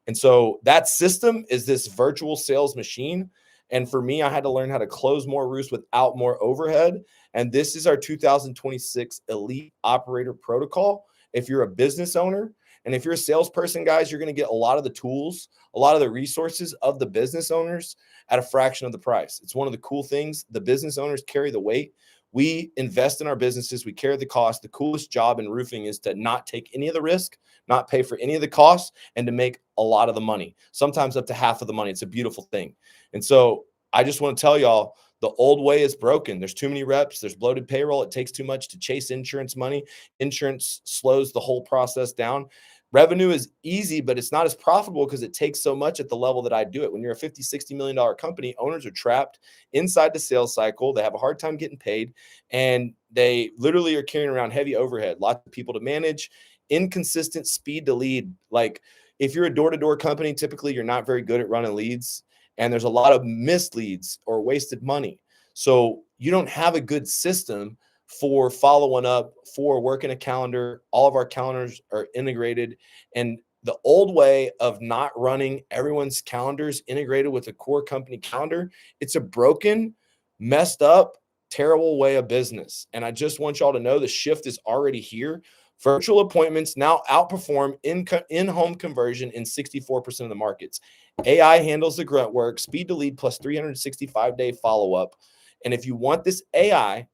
And so that system is this virtual sales machine. And for me, I had to learn how to close more roofs without more overhead. And this is our 2026 Elite Operator Protocol. If you're a business owner, and if you're a salesperson, guys, you're going to get a lot of the tools, a lot of the resources of the business owners at a fraction of the price. It's one of the cool things. The business owners carry the weight. We invest in our businesses. We carry the cost. The coolest job in roofing is to not take any of the risk, not pay for any of the costs, and to make a lot of the money, sometimes up to half of the money. It's a beautiful thing. And so I just want to tell y'all, the old way is broken. There's too many reps. There's bloated payroll. It takes too much to chase insurance money. Insurance slows the whole process down. Revenue is easy, but it's not as profitable because it takes so much at the level that I do it. When you're a $50-60 million company, owners are trapped inside the sales cycle. They have a hard time getting paid, and they literally are carrying around heavy overhead, lots of people to manage, inconsistent speed to lead. Like if you're a door-to-door company, typically you're not very good at running leads, and there's a lot of missed leads or wasted money. So you don't have a good system for following up, for working a calendar. All of our calendars are integrated. And the old way of not running everyone's calendars integrated with a core company calendar, it's a broken, messed up, terrible way of business. And I just want y'all to know the shift is already here. Virtual appointments now outperform in-home conversion in 64% of the markets. AI handles the grunt work, speed to lead plus 365-day follow-up. And if you want this AI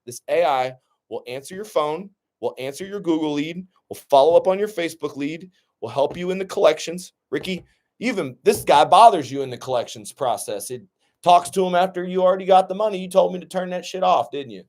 will answer your phone, will answer your Google lead, will follow up on your Facebook lead, will help you in the collections. Ricky, even this guy bothers you in the collections process. It talks to him after you already got the money. You told me to turn that shit off, didn't you?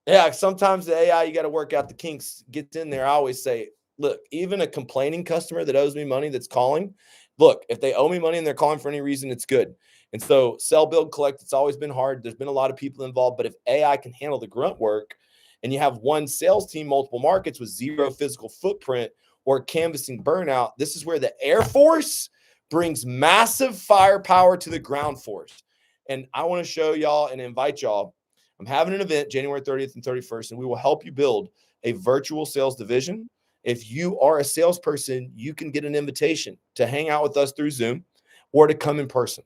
Yeah, sometimes the AI, you got to work out the kinks, gets in there. I always say, look, even a complaining customer that owes me money that's calling, look, if they owe me money and they're calling for any reason, it's good. And so sell, build, collect, it's always been hard. There's been a lot of people involved, but if AI can handle the grunt work and you have one sales team, multiple markets with zero physical footprint or canvassing burnout, this is where the Air Force brings massive firepower to the ground force. And I want to show y'all and invite y'all. I'm having an event January 30th and 31st, and we will help you build a virtual sales division. If you are a salesperson, you can get an invitation to hang out with us through Zoom or to come in person.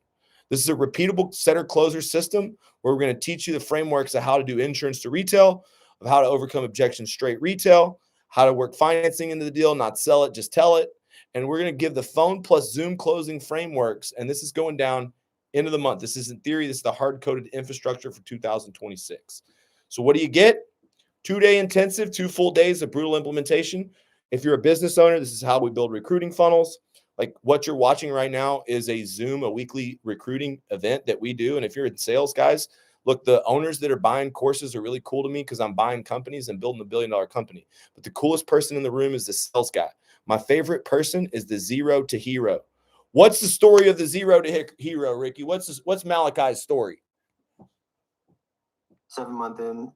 This is a repeatable setter closer system where we're going to teach you the frameworks of how to do insurance to retail, of how to overcome objections straight retail, how to work financing into the deal, not sell it, just tell it. And we're going to give the phone plus Zoom closing frameworks. And this is going down end of the month. This is in theory. This is the hard-coded infrastructure for 2026. So what do you get? 2-day intensive, 2 full days of brutal implementation. If you're a business owner, this is how we build recruiting funnels. Like what you're watching right now is a Zoom, a weekly recruiting event that we do. And if you're in sales, guys, look, the owners that are buying courses are really cool to me because I'm buying companies and building a billion-dollar company. But the coolest person in the room is the sales guy. My favorite person is the zero to hero. What's the story of the zero to hero, Ricky? What's Malachi's story? 7 month in,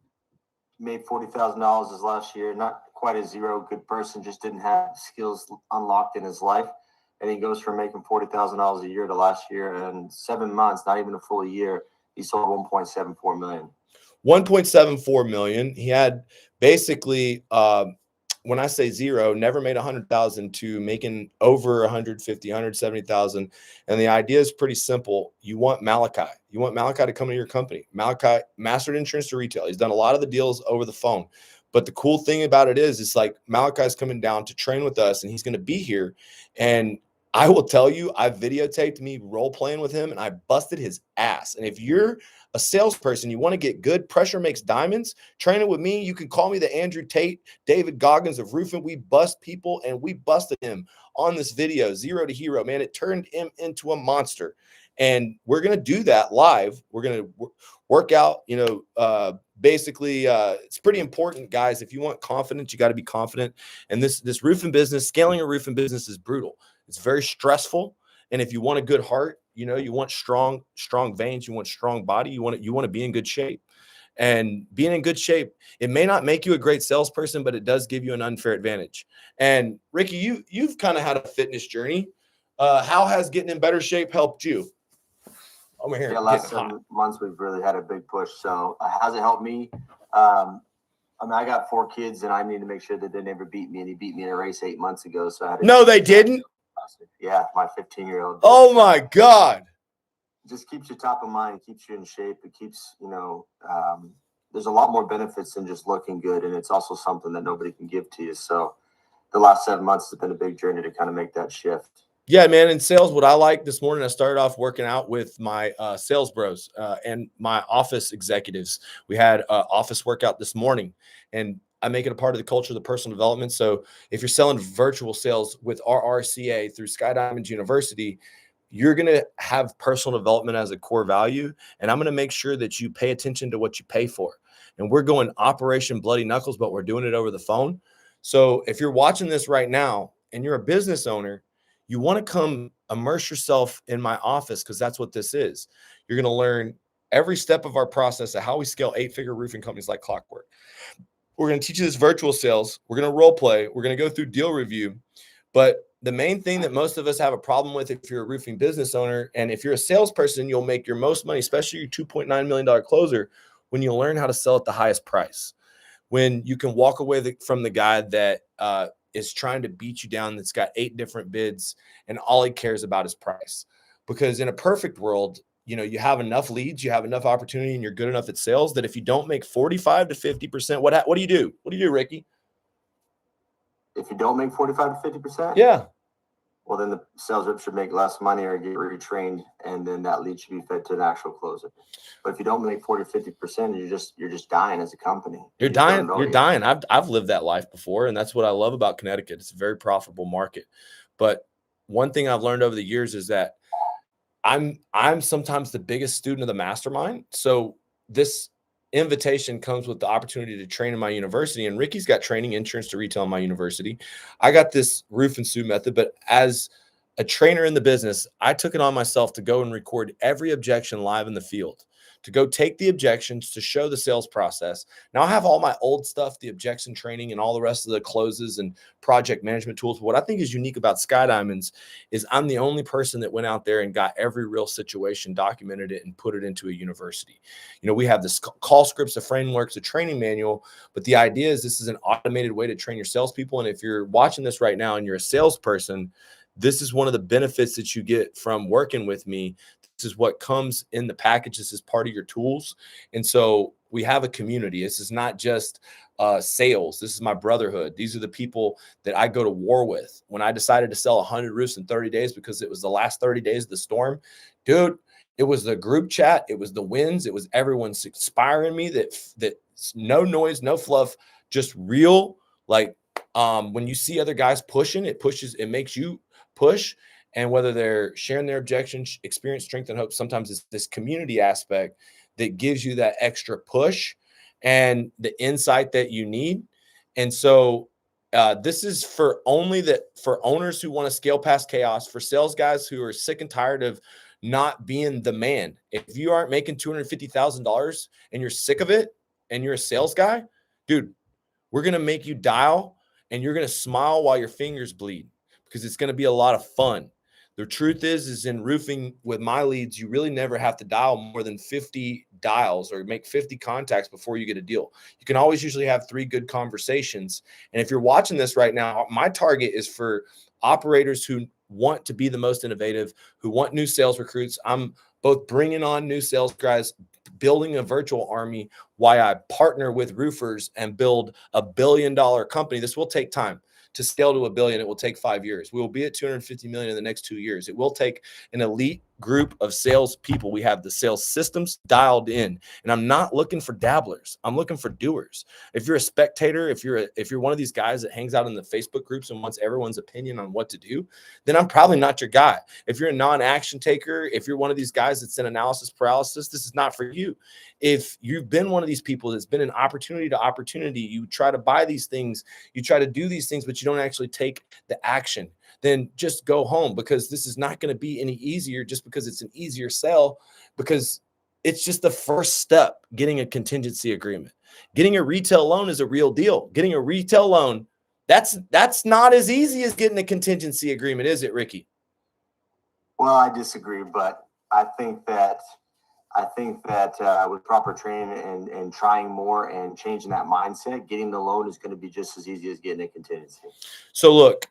made $40,000 his last year. Not quite a zero, good person, just didn't have skills unlocked in his life. And he goes from making $40,000 a year to last year, and 7 months, not even a full year, he sold 1.74 million. 1.74 million. He had basically, when I say zero, never made 100,000 to making over 150, 170,000. And the idea is pretty simple. You want Malachi. You want Malachi to come into your company. Malachi mastered insurance to retail. He's done a lot of the deals over the phone. But the cool thing about it is, it's like Malachi's coming down to train with us, and he's going to be here. And I will tell you, I videotaped me role playing with him, and I busted his ass. And if you're a salesperson, you want to get good, pressure makes diamonds, training with me, you can call me the Andrew Tate, David Goggins of roofing. We bust people, and we busted him on this video, 0 to hero, man. It turned him into a monster. And we're going to do that live. We're going to work out, basically, it's pretty important, guys. If you want confidence, you got to be confident. And this roofing business, scaling a roofing business is brutal. It's very stressful. And if you want a good heart, you want strong veins, you want strong body, you want to be in good shape. And being in good shape, it may not make you a great salesperson, but it does give you an unfair advantage. And Ricky, you've kind of had a fitness journey. How has getting in better shape helped you? Over here. Yeah, last 7 months we've really had a big push. So how's it helped me? I got 4 kids, and I need to make sure that they never beat me. And he beat me in a race 8 months ago. So I had to No, they didn't. Yeah, my 15-year-old. Oh my God. It just keeps you top of mind, keeps you in shape. It keeps, there's a lot more benefits than just looking good. And it's also something that nobody can give to you. So the last 7 months has been a big journey to kind of make that shift. Yeah, man. In sales, what I like this morning, I started off working out with my sales bros and my office executives. We had an office workout this morning, and I make it a part of the culture of the personal development. So if you're selling virtual sales with our RCA through Sky Diamonds University, you're going to have personal development as a core value. And I'm going to make sure that you pay attention to what you pay for. And we're going Operation Bloody Knuckles, but we're doing it over the phone. So if you're watching this right now and you're a business owner, you want to come immerse yourself in my office, because that's what this is. You're going to learn every step of our process of how we scale 8-figure roofing companies like clockwork. We're going to teach you this virtual sales. We're going to role play. We're going to go through deal review. But the main thing that most of us have a problem with, if you're a roofing business owner, and if you're a salesperson, you'll make your most money, especially your $2.9 million closer, when you learn how to sell at the highest price. When you can walk away from the guy that is trying to beat you down, that's got 8 different bids, and all he cares about is price. Because in a perfect world, you have enough leads, you have enough opportunity, and you're good enough at sales that if you don't make 45 to 50%, what do you do? What do you do, Ricky? If you don't make 45 to 50%? Yeah. Well, then the sales rep should make less money or get retrained, and then that lead should be fed to an actual closer. But if you don't make 40 to 50%, you're just dying as a company. You're dying. You're dying. I've lived that life before, and that's what I love about Connecticut. It's a very profitable market. But one thing I've learned over the years is that I'm sometimes the biggest student of the mastermind. So this invitation comes with the opportunity to train in my university, and Ricky's got training insurance to retail in my university. I got this roof and sue method, but as a trainer in the business, I took it on myself to go and record every objection live in the field, to go take the objections, to show the sales process. Now I have all my old stuff, the objection training and all the rest of the closes and project management tools. But what I think is unique about Sky Diamonds is I'm the only person that went out there and got every real situation, documented it, and put it into a university. We have this call scripts, a frameworks, a training manual, but the idea is this is an automated way to train your salespeople. And if you're watching this right now and you're a salesperson, this is one of the benefits that you get from working with me. This is what comes in the package. This is part of your tools. And so we have a community. This is not just sales. This is my brotherhood. These are the people that I go to war with. When I decided to sell 100 roofs in 30 days because it was the last 30 days of the storm, dude, it was the group chat. It was the wins. It was everyone inspiring me that no noise, no fluff, just real. Like when you see other guys pushing, it makes you push. And whether they're sharing their objections, experience, strength, and hope, sometimes it's this community aspect that gives you that extra push and the insight that you need. And so this is for owners who want to scale past chaos, for sales guys who are sick and tired of not being the man. If you aren't making $250,000 and you're sick of it and you're a sales guy, dude, we're going to make you dial, and you're going to smile while your fingers bleed, because it's going to be a lot of fun. The truth is in roofing with my leads, you really never have to dial more than 50 dials or make 50 contacts before you get a deal. You can always usually have 3 good conversations. And if you're watching this right now, my target is for operators who want to be the most innovative, who want new sales recruits. I'm both bringing on new sales guys, building a virtual army, why I partner with roofers and build $1 billion company. This will take time. To scale to $1 billion, it will take 5 years. We will be at 250 million in the next 2 years. It will take an elite group of sales people. We have the sales systems dialed in, and I'm not looking for dabblers. I'm looking for doers. If you're a spectator, if you're one of these guys that hangs out in the Facebook groups and wants everyone's opinion on what to do, then I'm probably not your guy. If you're a non-action taker, if you're one of these guys that's in analysis paralysis, this is not for you. If you've been one of these people that's been in opportunity to opportunity, you try to buy these things, you try to do these things, but you don't actually take the action, then just go home, because this is not going to be any easier just because it's an easier sell, because it's just the first step, getting a contingency agreement. Getting a retail loan is a real deal. Getting a retail loan, that's not as easy as getting a contingency agreement, is it, Ricky? Well, I disagree, but I think that with proper training and trying more and changing that mindset, getting the loan is going to be just as easy as getting a contingency. So look,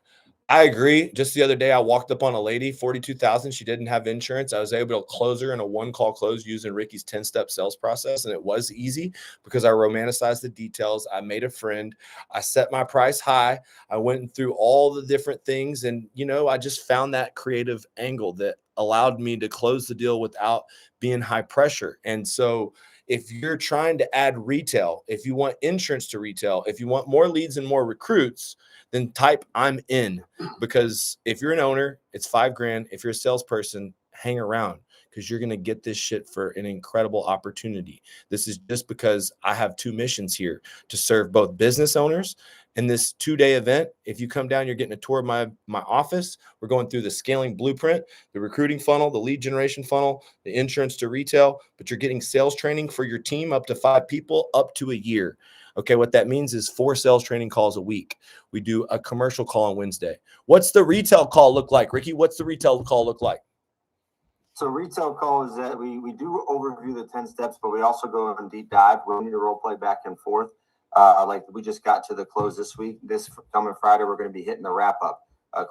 I agree. Just the other day, I walked up on a lady, 42,000. She didn't have insurance. I was able to close her in a one-call close using Ricky's 10-step sales process. And it was easy because I romanticized the details. I made a friend. I set my price high. I went through all the different things. And, I just found that creative angle that allowed me to close the deal without being high pressure. And so if you're trying to add retail, if you want insurance to retail, if you want more leads and more recruits, then type I'm in, because if you're an owner, it's $5,000. If you're a salesperson, hang around, because you're going to get this shit for an incredible opportunity. This is just because I have 2 missions here to serve both business owners. In this 2-day event, if you come down, you're getting a tour of my office. We're going through the scaling blueprint, the recruiting funnel, the lead generation funnel, the insurance to retail, but you're getting sales training for your team, up to 5 people, up to a year. Okay, what that means is 4 sales training calls a week. We do a commercial call on Wednesday. What's the retail call look like, Ricky? What's the retail call look like? So retail call is that we do overview the 10 steps, but we also go in deep dive. We need to role play back and forth. Like we just got to the close this week. This coming Friday, we're going to be hitting the wrap up,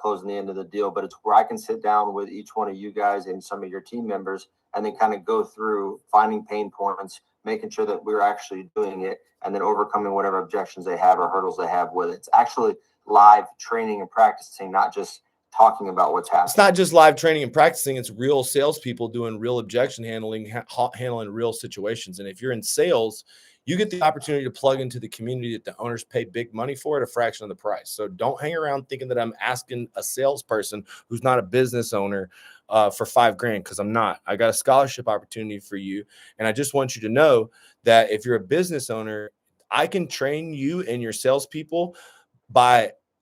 closing the end of the deal. But it's where I can sit down with each one of you guys and some of your team members, and then kind of go through finding pain points, making sure that we're actually doing it, and then overcoming whatever objections they have or hurdles they have with it. It's actually live training and practicing, not just talking about what's happening. It's not just live training and practicing. It's real salespeople doing real objection handling, handling real situations. And if you're in sales, you get the opportunity to plug into the community that the owners pay big money for at a fraction of the price. So don't hang around thinking that I'm asking a salesperson who's not a business owner for $5,000, because I'm not. I got a scholarship opportunity for you. And I just want you to know that if you're a business owner, I can train you and your salespeople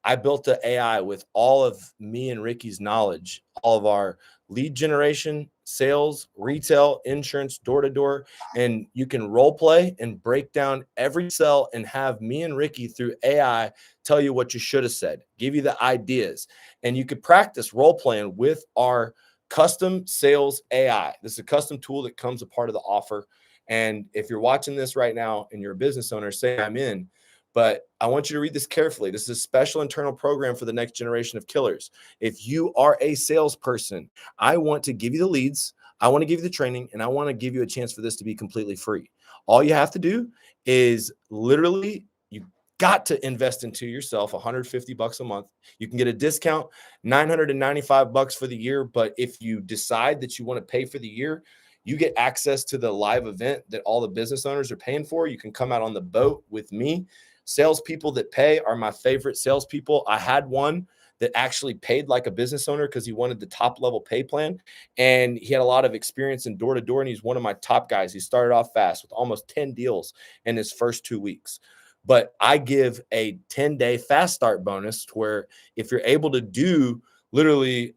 I built an AI with all of me and Ricky's knowledge, all of our lead generation, sales, retail, insurance, door-to-door, and you can role play and break down every sell and have me and Ricky through AI tell you what you should have said, give you the ideas, and you could practice role playing with our custom sales AI. This is a custom tool that comes a part of the offer. And if you're watching this right now and you're a business owner, say I'm in. But I want you to read this carefully. This is a special internal program for the next generation of killers. If you are a salesperson, I want to give you the leads, I want to give you the training, and I want to give you a chance for this to be completely free. All you have to do is literally, you got to invest into yourself $150 a month. You can get a discount, $995 for the year. But if you decide that you want to pay for the year, you get access to the live event that all the business owners are paying for. You can come out on the boat with me. Salespeople that pay are my favorite salespeople. I had one that actually paid like a business owner because he wanted the top level pay plan. And he had a lot of experience in door to door. And he's one of my top guys. He started off fast with almost 10 deals in his first 2 weeks. But I give a 10-day fast start bonus to where if you're able to do literally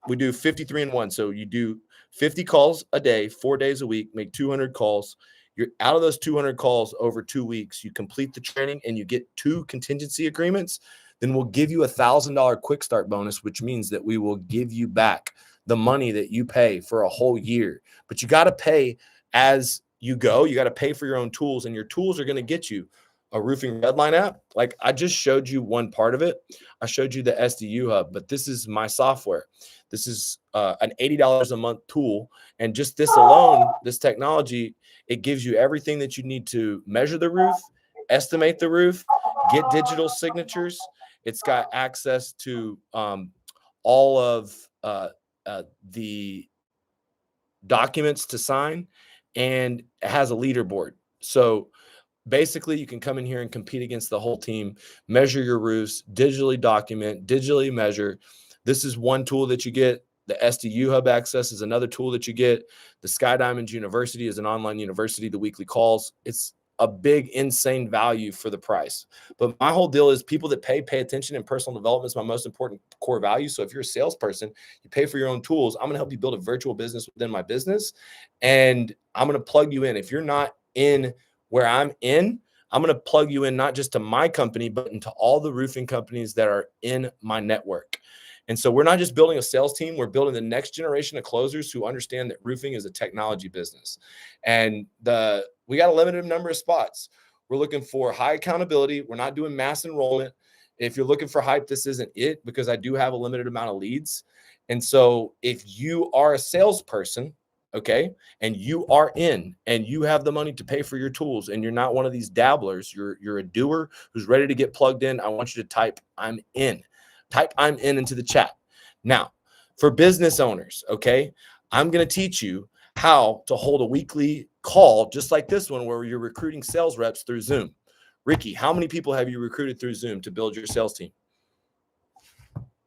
we do 53 in 1. So you do 50 calls a day, 4 days a week, make 200 calls. You're out of those 200 calls over 2 weeks, you complete the training and you get 2 contingency agreements, then we'll give you $1,000 quick start bonus, which means that we will give you back the money that you pay for a whole year. But you got to pay as you go. You got to pay for your own tools, and your tools are going to get you a Roofing Redline app, like I just showed you one part of it. I showed you the SDU hub, but this is my software. This is an $80 a month tool. And just this alone, this technology, it gives you everything that you need to measure the roof, estimate the roof, get digital signatures. It's got access to all of the documents to sign, and it has a leaderboard. So basically, you can come in here and compete against the whole team, measure your roofs, digitally document, digitally measure. This is one tool that you get. The SDU Hub access is another tool that you get. The Sky Diamonds University is an online university, the weekly calls. It's a big, insane value for the price. But my whole deal is people that pay attention, and personal development is my most important core value. So if you're a salesperson, you pay for your own tools. I'm going to help you build a virtual business within my business, and I'm going to plug you in. If you're not in where I'm in, I'm going to plug you in not just to my company, but into all the roofing companies that are in my network. And so we're not just building a sales team, we're building the next generation of closers who understand that roofing is a technology business. And we got a limited number of spots. We're looking for high accountability. We're not doing mass enrollment. If you're looking for hype, this isn't it, because I do have a limited amount of leads. And so if you are a salesperson, okay, and you are in and you have the money to pay for your tools, and you're not one of these dabblers, you're a doer who's ready to get plugged in, I want you to type "I'm in." Type "I'm in" into the chat. Now, for business owners, okay, I'm going to teach you how to hold a weekly call just like this one, where you're recruiting sales reps through Zoom. Ricky, how many people have you recruited through Zoom to build your sales team?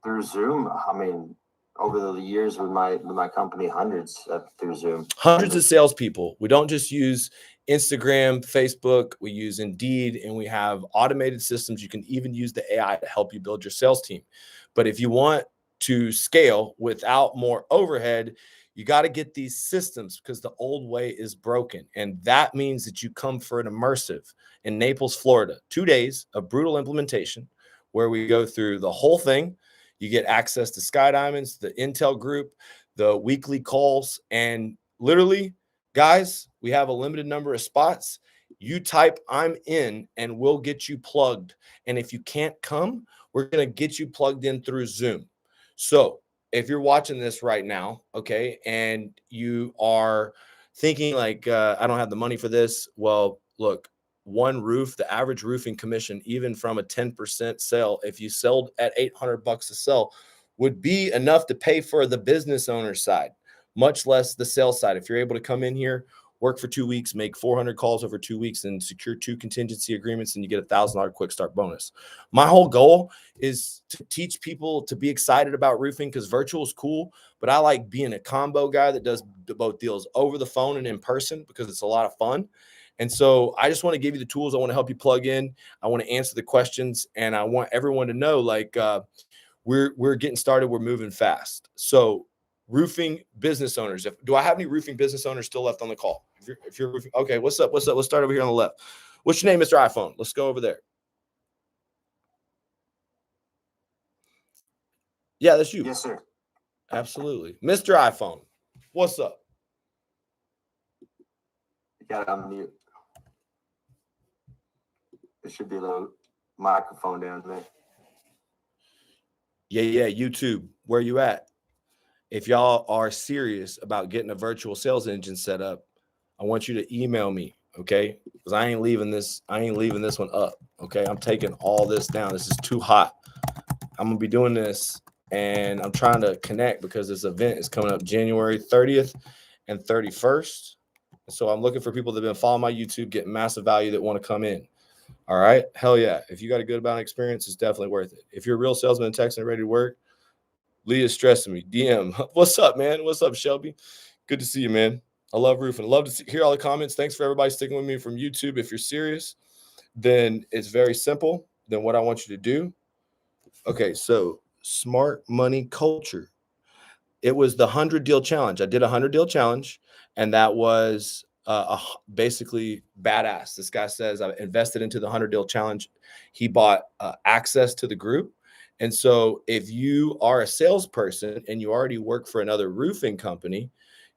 Through Zoom, I mean, over the years with my company, hundreds through Zoom. Hundreds of salespeople. We don't just use Instagram, Facebook, we use Indeed, and we have automated systems. You can even use the AI to help you build your sales team. But if you want to scale without more overhead, you got to get these systems, because the old way is broken. And that means that you come for an immersive in Naples, Florida, 2 days of brutal implementation where we go through the whole thing. You get access to Sky Diamonds, the Intel group, the weekly calls, and literally, guys, we have a limited number of spots. You type "I'm in" and we'll get you plugged. And if you can't come, we're going to get you plugged in through Zoom. So if you're watching this right now, okay, and you are thinking like, I don't have the money for this. Well, look, one roof, the average roofing commission, even from a 10% sale, if you sold at $800 a sell, would be enough to pay for the business owner side, much less the sales side. If you're able to come in here, work for 2 weeks, make 400 calls over 2 weeks, and secure 2 contingency agreements, and you get $1,000 quick start bonus. My whole goal is to teach people to be excited about roofing, because virtual is cool, but I like being a combo guy that does both deals over the phone and in person, because it's a lot of fun. And so I just want to give you the tools. I want to help you plug in. I want to answer the questions, and I want everyone to know, like, we're getting started. We're moving fast. So roofing business owners, do I have any roofing business owners still left on the call? If you're roofing, okay, what's up? Let's start over here on the left. What's your name, Mr. iPhone? Let's go over there. Yeah, that's you. Yes, sir. Absolutely. Mr. iPhone, what's up? You got it on mute. There should be a little microphone down there. Yeah, YouTube, where you at? If y'all are serious about getting a virtual sales engine set up, I want you to email me, okay? Because I ain't leaving this one up, okay? I'm taking all this down. This is too hot. I'm gonna be doing this, and I'm trying to connect because this event is coming up January 30th and 31st. So I'm looking for people that have been following my YouTube, getting massive value, that want to come in. All right. Hell yeah. If you got a good amount of experience, it's definitely worth it. If you're a real salesman in Texas and ready to work, Leah's stressing me. DM. What's up, man? What's up, Shelby? Good to see you, man. I love roofing. I love to hear all the comments. Thanks for everybody sticking with me from YouTube. If you're serious, then it's very simple. Then what I want you to do. Okay. So smart money culture. It was the 100 deal challenge. I did a 100 deal challenge, and that was basically badass. This guy says, I invested into the 100 deal challenge. He bought access to the group. And so if you are a salesperson and you already work for another roofing company,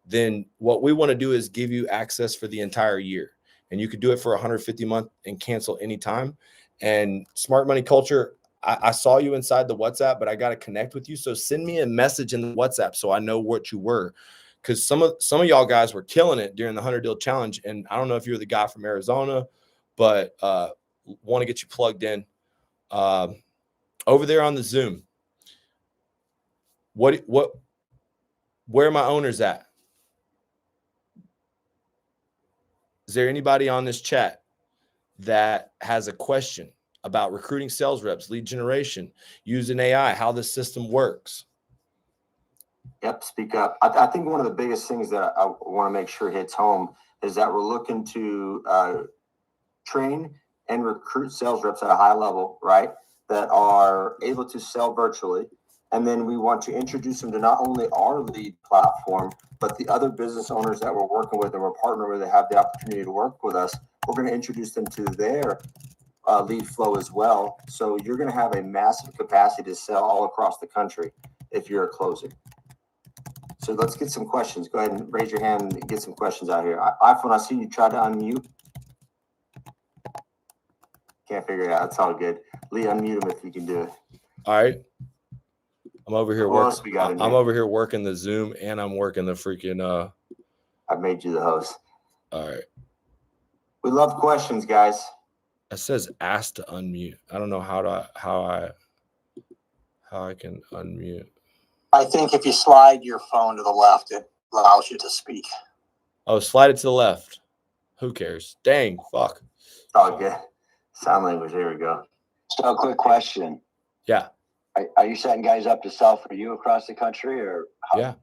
then what we want to do is give you access for the entire year. and you could do it for 150 a month and cancel anytime. And Smart Money Culture, I saw you inside the WhatsApp, but I got to connect with you. So send me a message in the WhatsApp so I know what you were, because some of y'all guys were killing it during the 100 deal challenge. And I don't know if you're the guy from Arizona, but want to get you plugged in over there on the Zoom. Where are my owners at? Is there anybody on this chat that has a question about recruiting sales reps, lead generation, using AI, how the system works? Yep, speak up. I think one of the biggest things that I want to make sure hits home is that we're looking to train and recruit sales reps at a high level, right, that are able to sell virtually. And then we want to introduce them to not only our lead platform, but the other business owners that we're working with and we're partnering with that have the opportunity to work with us. We're going to introduce them to their lead flow as well. So you're going to have a massive capacity to sell all across the country if you're a closer. So let's get some questions. Go ahead and raise your hand and get some questions out here. iPhone, I see you tried to unmute. Can't figure it out. It's all good. Lee, unmute him if you can do it. All right. I'm over here working. I'm over here working the Zoom, and I'm working the freaking I've made you the host. All right. We love questions, guys. It says ask to unmute. I don't know how I can unmute. I think if you slide your phone to the left, it allows you to speak. Oh, slide it to the left. Who cares? Dang, fuck. It's all good. Sign language. Here we go. So, quick question. Yeah. Are you setting guys up to sell for you across the country, or how? Yeah.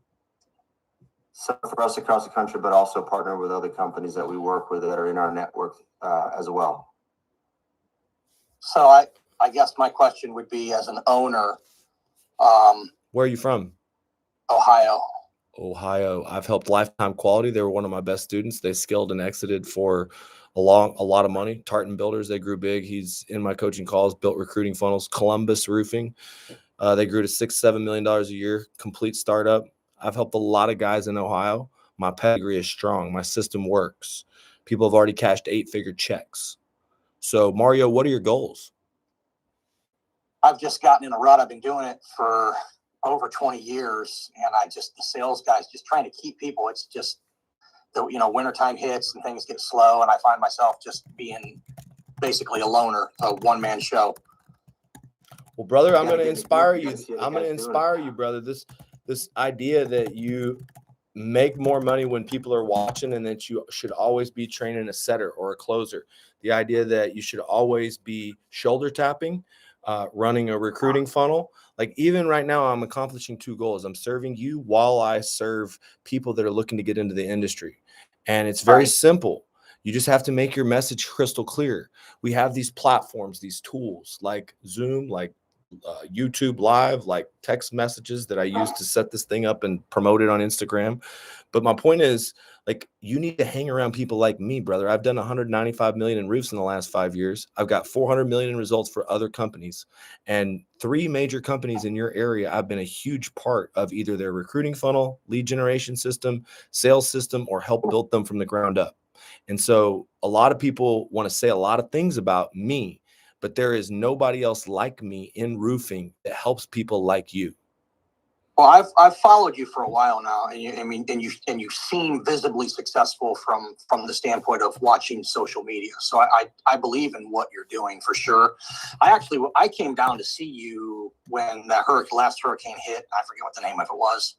So for us across the country, but also partner with other companies that we work with that are in our network as well. So I guess my question would be, as an owner, Where are you from? Ohio. I've helped Lifetime Quality. They were one of my best students. They scaled and exited for a lot of money. Tartan Builders, they grew big. He's in my coaching calls, built recruiting funnels. Columbus Roofing, they grew to $6-7 million a year, complete startup. I've helped a lot of guys in Ohio. My pedigree is strong. My system works. People have already cashed 8-figure checks. So, Mario, what are your goals? I've just gotten in a rut. I've been doing it for over 20 years, and the sales guys, just trying to keep people. It's just wintertime hits and things get slow, and I find myself just being basically a loner, a one-man show. Well, brother, I'm going to inspire you. I'm going to inspire you, brother. This idea that you make more money when people are watching, and that you should always be training a setter or a closer. The idea that you should always be shoulder tapping, running a recruiting funnel. Like, even right now, I'm accomplishing 2 goals. I'm serving you while I serve people that are looking to get into the industry. And it's very simple. You just have to make your message crystal clear. We have these platforms, these tools like Zoom, like YouTube Live, like text messages that I use to set this thing up and promote it on Instagram. But my point is, like, you need to hang around people like me, brother. I've done 195 million in roofs in the last 5 years. I've got 400 million in results for other companies, and 3 major companies in your area. I've been a huge part of either their recruiting funnel, lead generation system, sales system, or help build them from the ground up. And so a lot of people want to say a lot of things about me, but there is nobody else like me in roofing that helps people like you. Well, I've followed you for a while now, and you seem visibly successful from the standpoint of watching social media. So I believe in what you're doing for sure. I came down to see you when that last hurricane hit. I forget what the name of it was.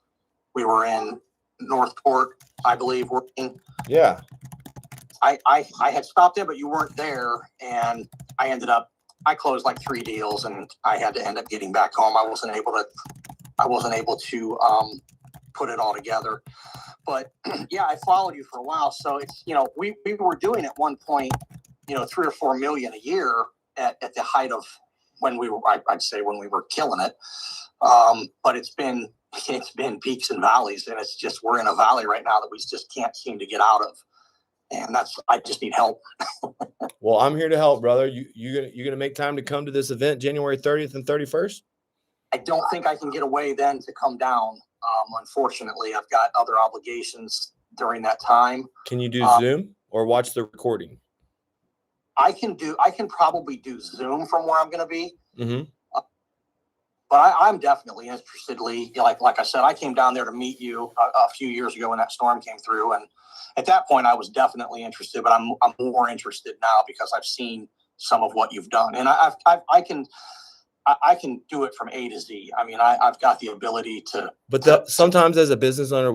We were in Northport, I believe, working. Yeah. I had stopped in, but you weren't there, and I closed like 3 deals, and I had to end up getting back home. I wasn't able to put it all together. But yeah, I followed you for a while. So it's, we were doing at one point, 3 or 4 million a year at the height of when we were, I'd say when we were killing it. But it's been peaks and valleys, and it's just, we're in a valley right now that we just can't seem to get out of. And I just need help. Well, I'm here to help, brother. You're gonna make time to come to this event January 30th and 31st? I don't think I can get away then to come down. Unfortunately, I've got other obligations during that time. Can you do Zoom, or watch the recording? I can probably do Zoom from where I'm going to be. Mm-hmm. But I'm definitely interested, Lee. Like I said, I came down there to meet you a few years ago when that storm came through, and at that point, I was definitely interested. But I'm more interested now because I've seen some of what you've done, and I can do it from A to Z. I mean, I've got the ability to. But sometimes as a business owner,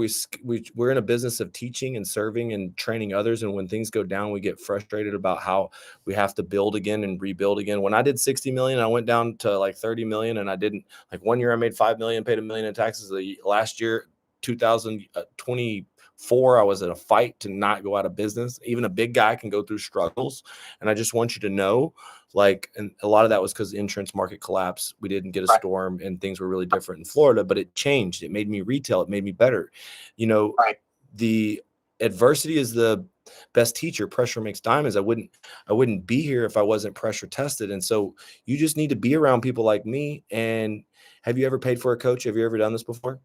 we're in a business of teaching and serving and training others. And when things go down, we get frustrated about how we have to build again and rebuild again. When I did 60 million, I went down to like 30 million, and I didn't, like, 1 year I made 5 million, paid $1 million in taxes. The last year, 2024, I was in a fight to not go out of business. Even a big guy can go through struggles. And I just want you to know, like, and a lot of that was because the insurance market collapsed. We didn't get a storm and things were really different in Florida, but it changed. It made me retail. It made me better. You know, the adversity is the best teacher. Pressure makes diamonds. I wouldn't be here if I wasn't pressure tested. And so you just need to be around people like me. And have you ever paid for a coach? Have you ever done this before?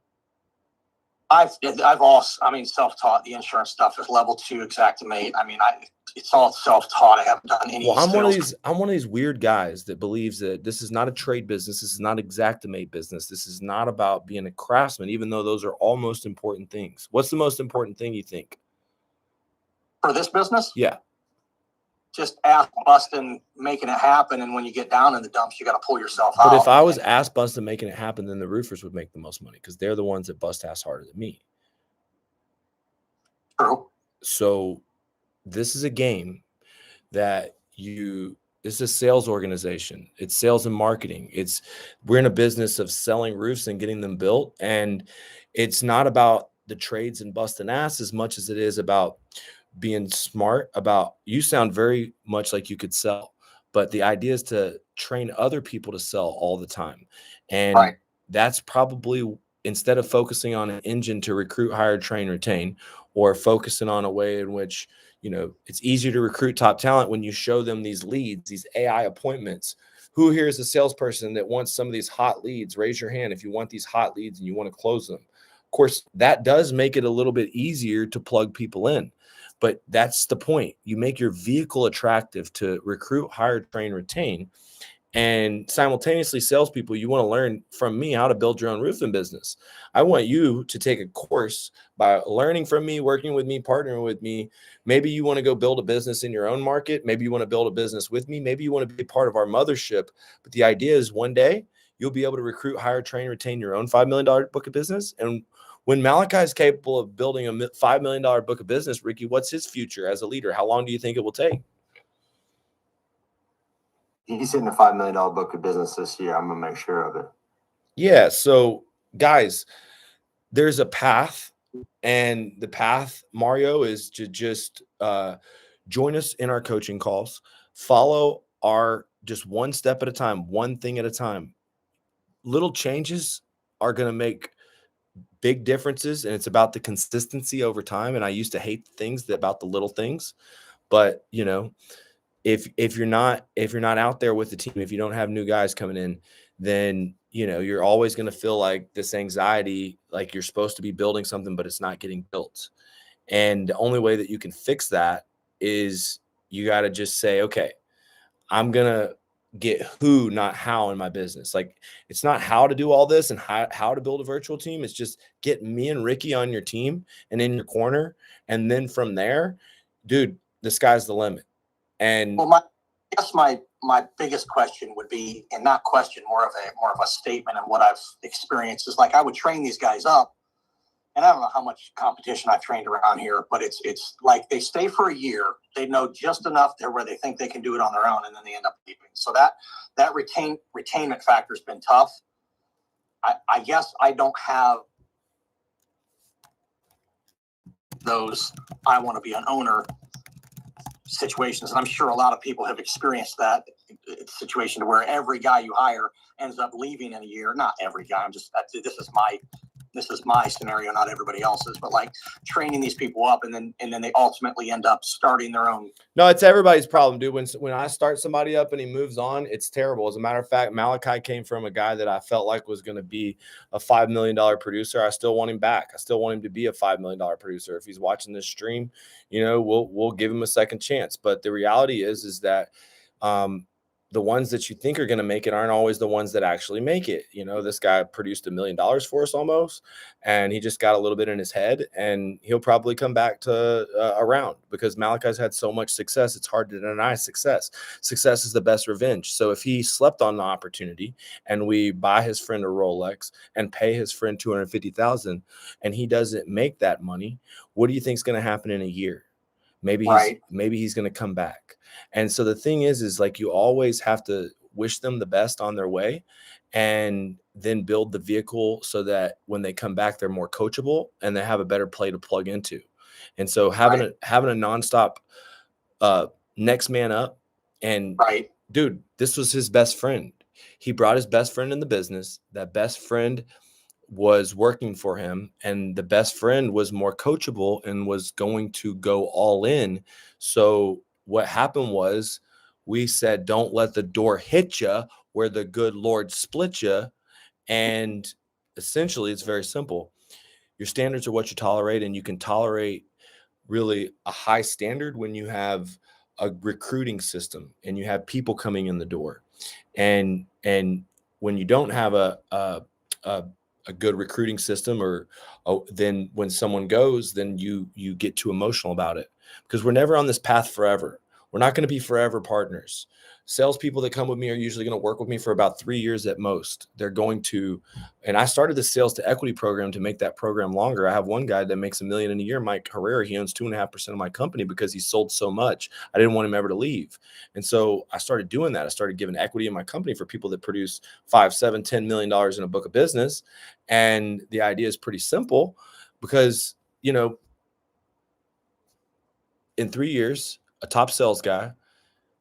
I've also, I mean, self-taught. The insurance stuff is level 2 Xactimate. I mean, it's all self-taught. I haven't done any. Well, I'm one of these weird guys that believes that this is not a trade business. This is not Xactimate business. This is not about being a craftsman, even though those are all most important things. What's the most important thing you think for this business? Yeah. Just ass busting, making it happen. And when you get down in the dumps, you got to pull yourself out. But if I was ass busting making it happen, then the roofers would make the most money because they're the ones that bust ass harder than me. True. So this is a game that it's a sales organization. It's sales and marketing. We're in a business of selling roofs and getting them built. And it's not about the trades and busting ass as much as it is about being smart. You sound very much like you could sell, but the idea is to train other people to sell all the time. And that's probably, instead of focusing on an engine to recruit, hire, train, retain, or focusing on a way in which, you know, it's easier to recruit top talent when you show them these leads, these AI appointments. Who here is a salesperson that wants some of these hot leads? Raise your hand if you want these hot leads and you want to close them. Of course, that does make it a little bit easier to plug people in. But that's the point. You make your vehicle attractive to recruit, hire, train, retain. And simultaneously, salespeople, you want to learn from me how to build your own roofing business. I want you to take a course by learning from me, working with me, partnering with me. Maybe you want to go build a business in your own market. Maybe you want to build a business with me. Maybe you want to be part of our mothership. But the idea is one day you'll be able to recruit, hire, train, retain your own $5 million book of business. And when Malachi is capable of building a $5 million book of business, Ricky, what's his future as a leader? How long do you think it will take? He's hitting a $5 million book of business this year. I'm going to make sure of it. Yeah. So, guys, there's a path, and the path, Mario, is to just join us in our coaching calls. Follow our just one step at a time, one thing at a time. Little changes are going to make big differences, and it's about the consistency over time. And I used to hate things about the little things, but you know, if you're not out there with the team, if you don't have new guys coming in, then you know you're always going to feel like this anxiety, like you're supposed to be building something, but it's not getting built. And the only way that you can fix that is you got to just say, okay, I'm gonna get who, not how, in my business. Like, it's not how to do all this and how to build a virtual team. It's just get me and Ricky on your team and in your corner. And then from there, dude, the sky's the limit. And well, I guess my biggest question would be, and not question, more of a statement, and what I've experienced is, like, I would train these guys up, and I don't know how much competition I've trained around here, but it's like they stay for a year. They know just enough there where they think they can do it on their own, and then they end up leaving. So that retainment factor has been tough. I guess I don't have those I want to be an owner situations, and I'm sure a lot of people have experienced that situation where every guy you hire ends up leaving in a year. Not every guy. This is my this is my scenario, not everybody else's, but like training these people up and then they ultimately end up starting their own. No, it's everybody's problem, dude. When I start somebody up and he moves on, it's terrible. As a matter of fact, Malachi came from a guy that I felt like was going to be a $5 million producer. I still want him back. I still want him to be a $5 million producer. If he's watching this stream, you know, we'll give him a second chance. But the reality is that the ones that you think are going to make it aren't always the ones that actually make it. You know, this guy produced $1 million for us almost, and he just got a little bit in his head, and he'll probably come back to around, because Malachi's had so much success. It's hard to deny success. Success is the best revenge. So if he slept on the opportunity and we buy his friend a Rolex and pay his friend $250,000 and he doesn't make that money, what do you think is going to happen in a year? Maybe he's going to come back. And so the thing is like, you always have to wish them the best on their way, and then build the vehicle so that when they come back, they're more coachable and they have a better play to plug into. And so having a nonstop next man up, and dude, this was his best friend. He brought his best friend in the business. That best friend was working for him, and the best friend was more coachable and was going to go all in. So what happened was, we said, don't let the door hit you where the good Lord split you. And essentially, it's very simple. Your standards are what you tolerate, and you can tolerate really a high standard when you have a recruiting system and you have people coming in the door. And when you don't have a good recruiting system, or then when someone goes, then you get too emotional about it, because we're never on this path forever. We're not going to be forever partners. Salespeople that come with me are usually going to work with me for about 3 years at most. They're going to, and I started the sales to equity program to make that program longer. I have one guy that makes $1 million in a year, Mike Herrera. He owns 2.5% of my company because he sold so much. I didn't want him ever to leave. And so I started doing that. I started giving equity in my company for people that produce $5, $7, $10 million in a book of business. And the idea is pretty simple, because, you know, in 3 years, a top sales guy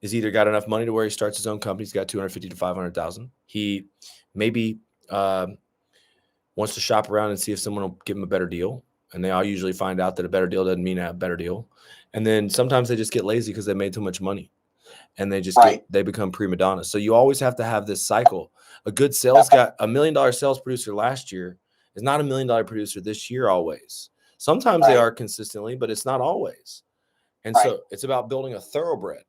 is either got enough money to where he starts his own company. He's got 250 to 500,000. He maybe wants to shop around and see if someone will give him a better deal. And they all usually find out that a better deal doesn't mean a better deal. And then sometimes they just get lazy because they made too much money, and they just they become prima donnas. So you always have to have this cycle. A good sales guy, $1 million sales producer last year, is not $1 million producer this year always. Sometimes they are consistently, but it's not always. And so it's about building a thoroughbred.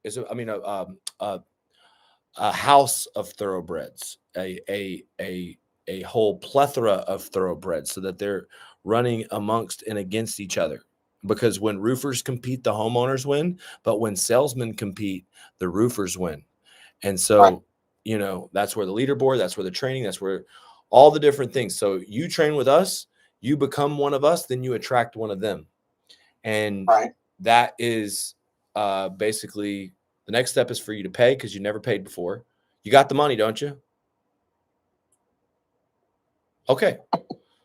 A house of thoroughbreds, a whole plethora of thoroughbreds, so that they're running amongst and against each other. Because when roofers compete, the homeowners win. But when salesmen compete, the roofers win. And so, you know, that's where the leaderboard, that's where the training, that's where all the different things. So you train with us, you become one of us, then you attract one of them. And that is basically the next step is for you to pay, because you never paid before. You got the money, don't you? Okay.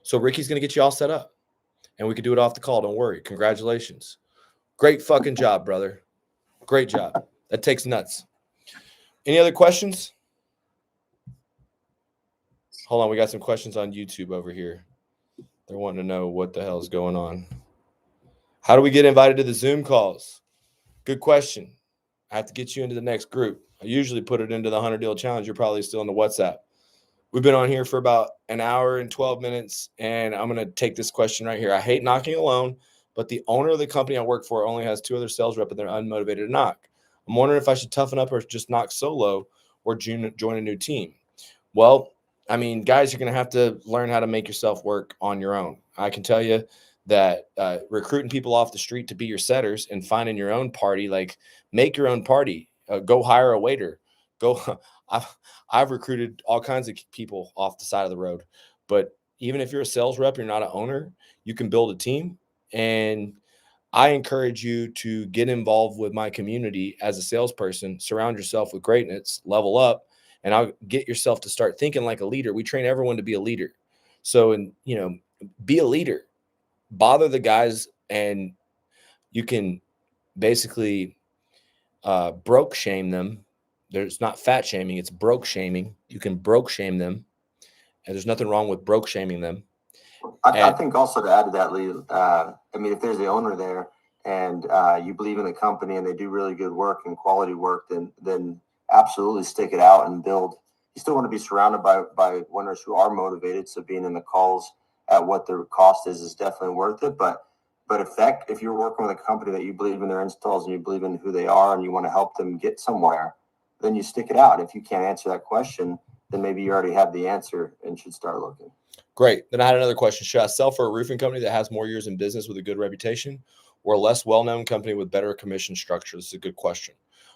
So Ricky's going to get you all set up, and we can do it off the call. Don't worry. Congratulations. Great fucking job, brother. Great job. That takes nuts. Any other questions? Hold on. We got some questions on YouTube over here. They're wanting to know what the hell is going on. How do we get invited to the Zoom calls? Good question. I have to get you into the next group. I usually put it into the 100 Deal Challenge. You're probably still in the WhatsApp. We've been on here for about an hour and 12 minutes, and I'm going to take this question right here. I hate knocking alone, but the owner of the company I work for only has 2 other sales reps, and they're unmotivated to knock. I'm wondering if I should toughen up or just knock solo, or join a new team. Well, I mean, guys, you're going to have to learn how to make yourself work on your own. I can tell you that recruiting people off the street to be your setters and finding your own party, like make your own party, go hire a waiter, go. I've recruited all kinds of people off the side of the road, but even if you're a sales rep, you're not an owner, you can build a team. And I encourage you to get involved with my community as a salesperson, surround yourself with greatness, level up, and I'll get yourself to start thinking like a leader. We train everyone to be a leader. So, be a leader. Bother the guys, and you can basically broke shame them. There's not fat shaming, it's broke shaming. You can broke shame them, and there's nothing wrong with broke shaming them. I think also to add to that, Lee, I mean, if there's the owner there and you believe in the company and they do really good work and quality work, then absolutely stick it out and build. You still want to be surrounded by winners who are motivated. So being in the calls at what the cost is definitely worth it. But if you're working with a company that you believe in their installs and you believe in who they are and you want to help them get somewhere, then you stick it out. If you can't answer that question, then maybe you already have the answer and should start looking. Great. Then I had another question. Should I sell for a roofing company that has more years in business with a good reputation, or a less well-known company with better commission structure? This is a good question.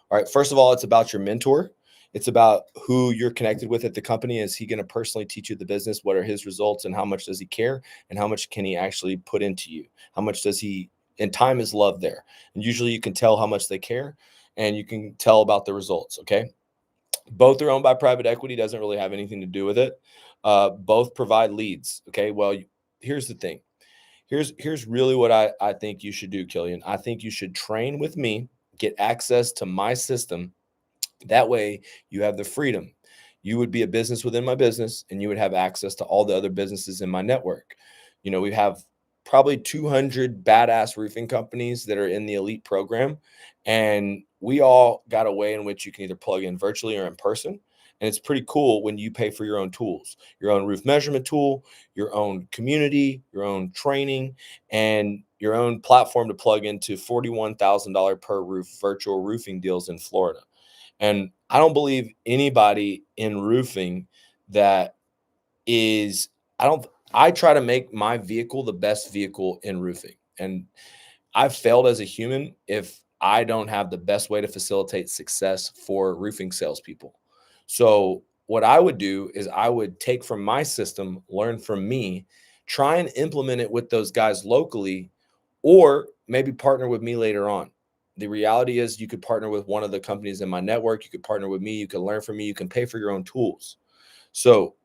All right. First of all, it's about your mentor. It's about who you're connected with at the company. Is he going to personally teach you the business? What are his results and how much does he care? And how much can he actually put into you? How much does he, and time is love there. And usually you can tell how much they care and you can tell about the results. Okay. Both are owned by private equity. Doesn't really have anything to do with it. Both provide leads. Okay. Well, here's the thing. Here's really what I think you should do, Killian. I think you should train with me, get access to my system. That way you have the freedom. You would be a business within my business and you would have access to all the other businesses in my network. You know, we have probably 200 badass roofing companies that are in the elite program. And we all got a way in which you can either plug in virtually or in person. And it's pretty cool when you pay for your own tools, your own roof measurement tool, your own community, your own training, and your own platform to plug into $41,000 per roof virtual roofing deals in Florida. And I don't believe anybody in roofing that is, I try to make my vehicle the best vehicle in roofing. And I've failed as a human if I don't have the best way to facilitate success for roofing salespeople. So what I would do is I would take from my system, learn from me, try and implement it with those guys locally, or maybe partner with me later on. The reality is you could partner with one of the companies in my network. You could partner with me. You can learn from me. You can pay for your own tools. So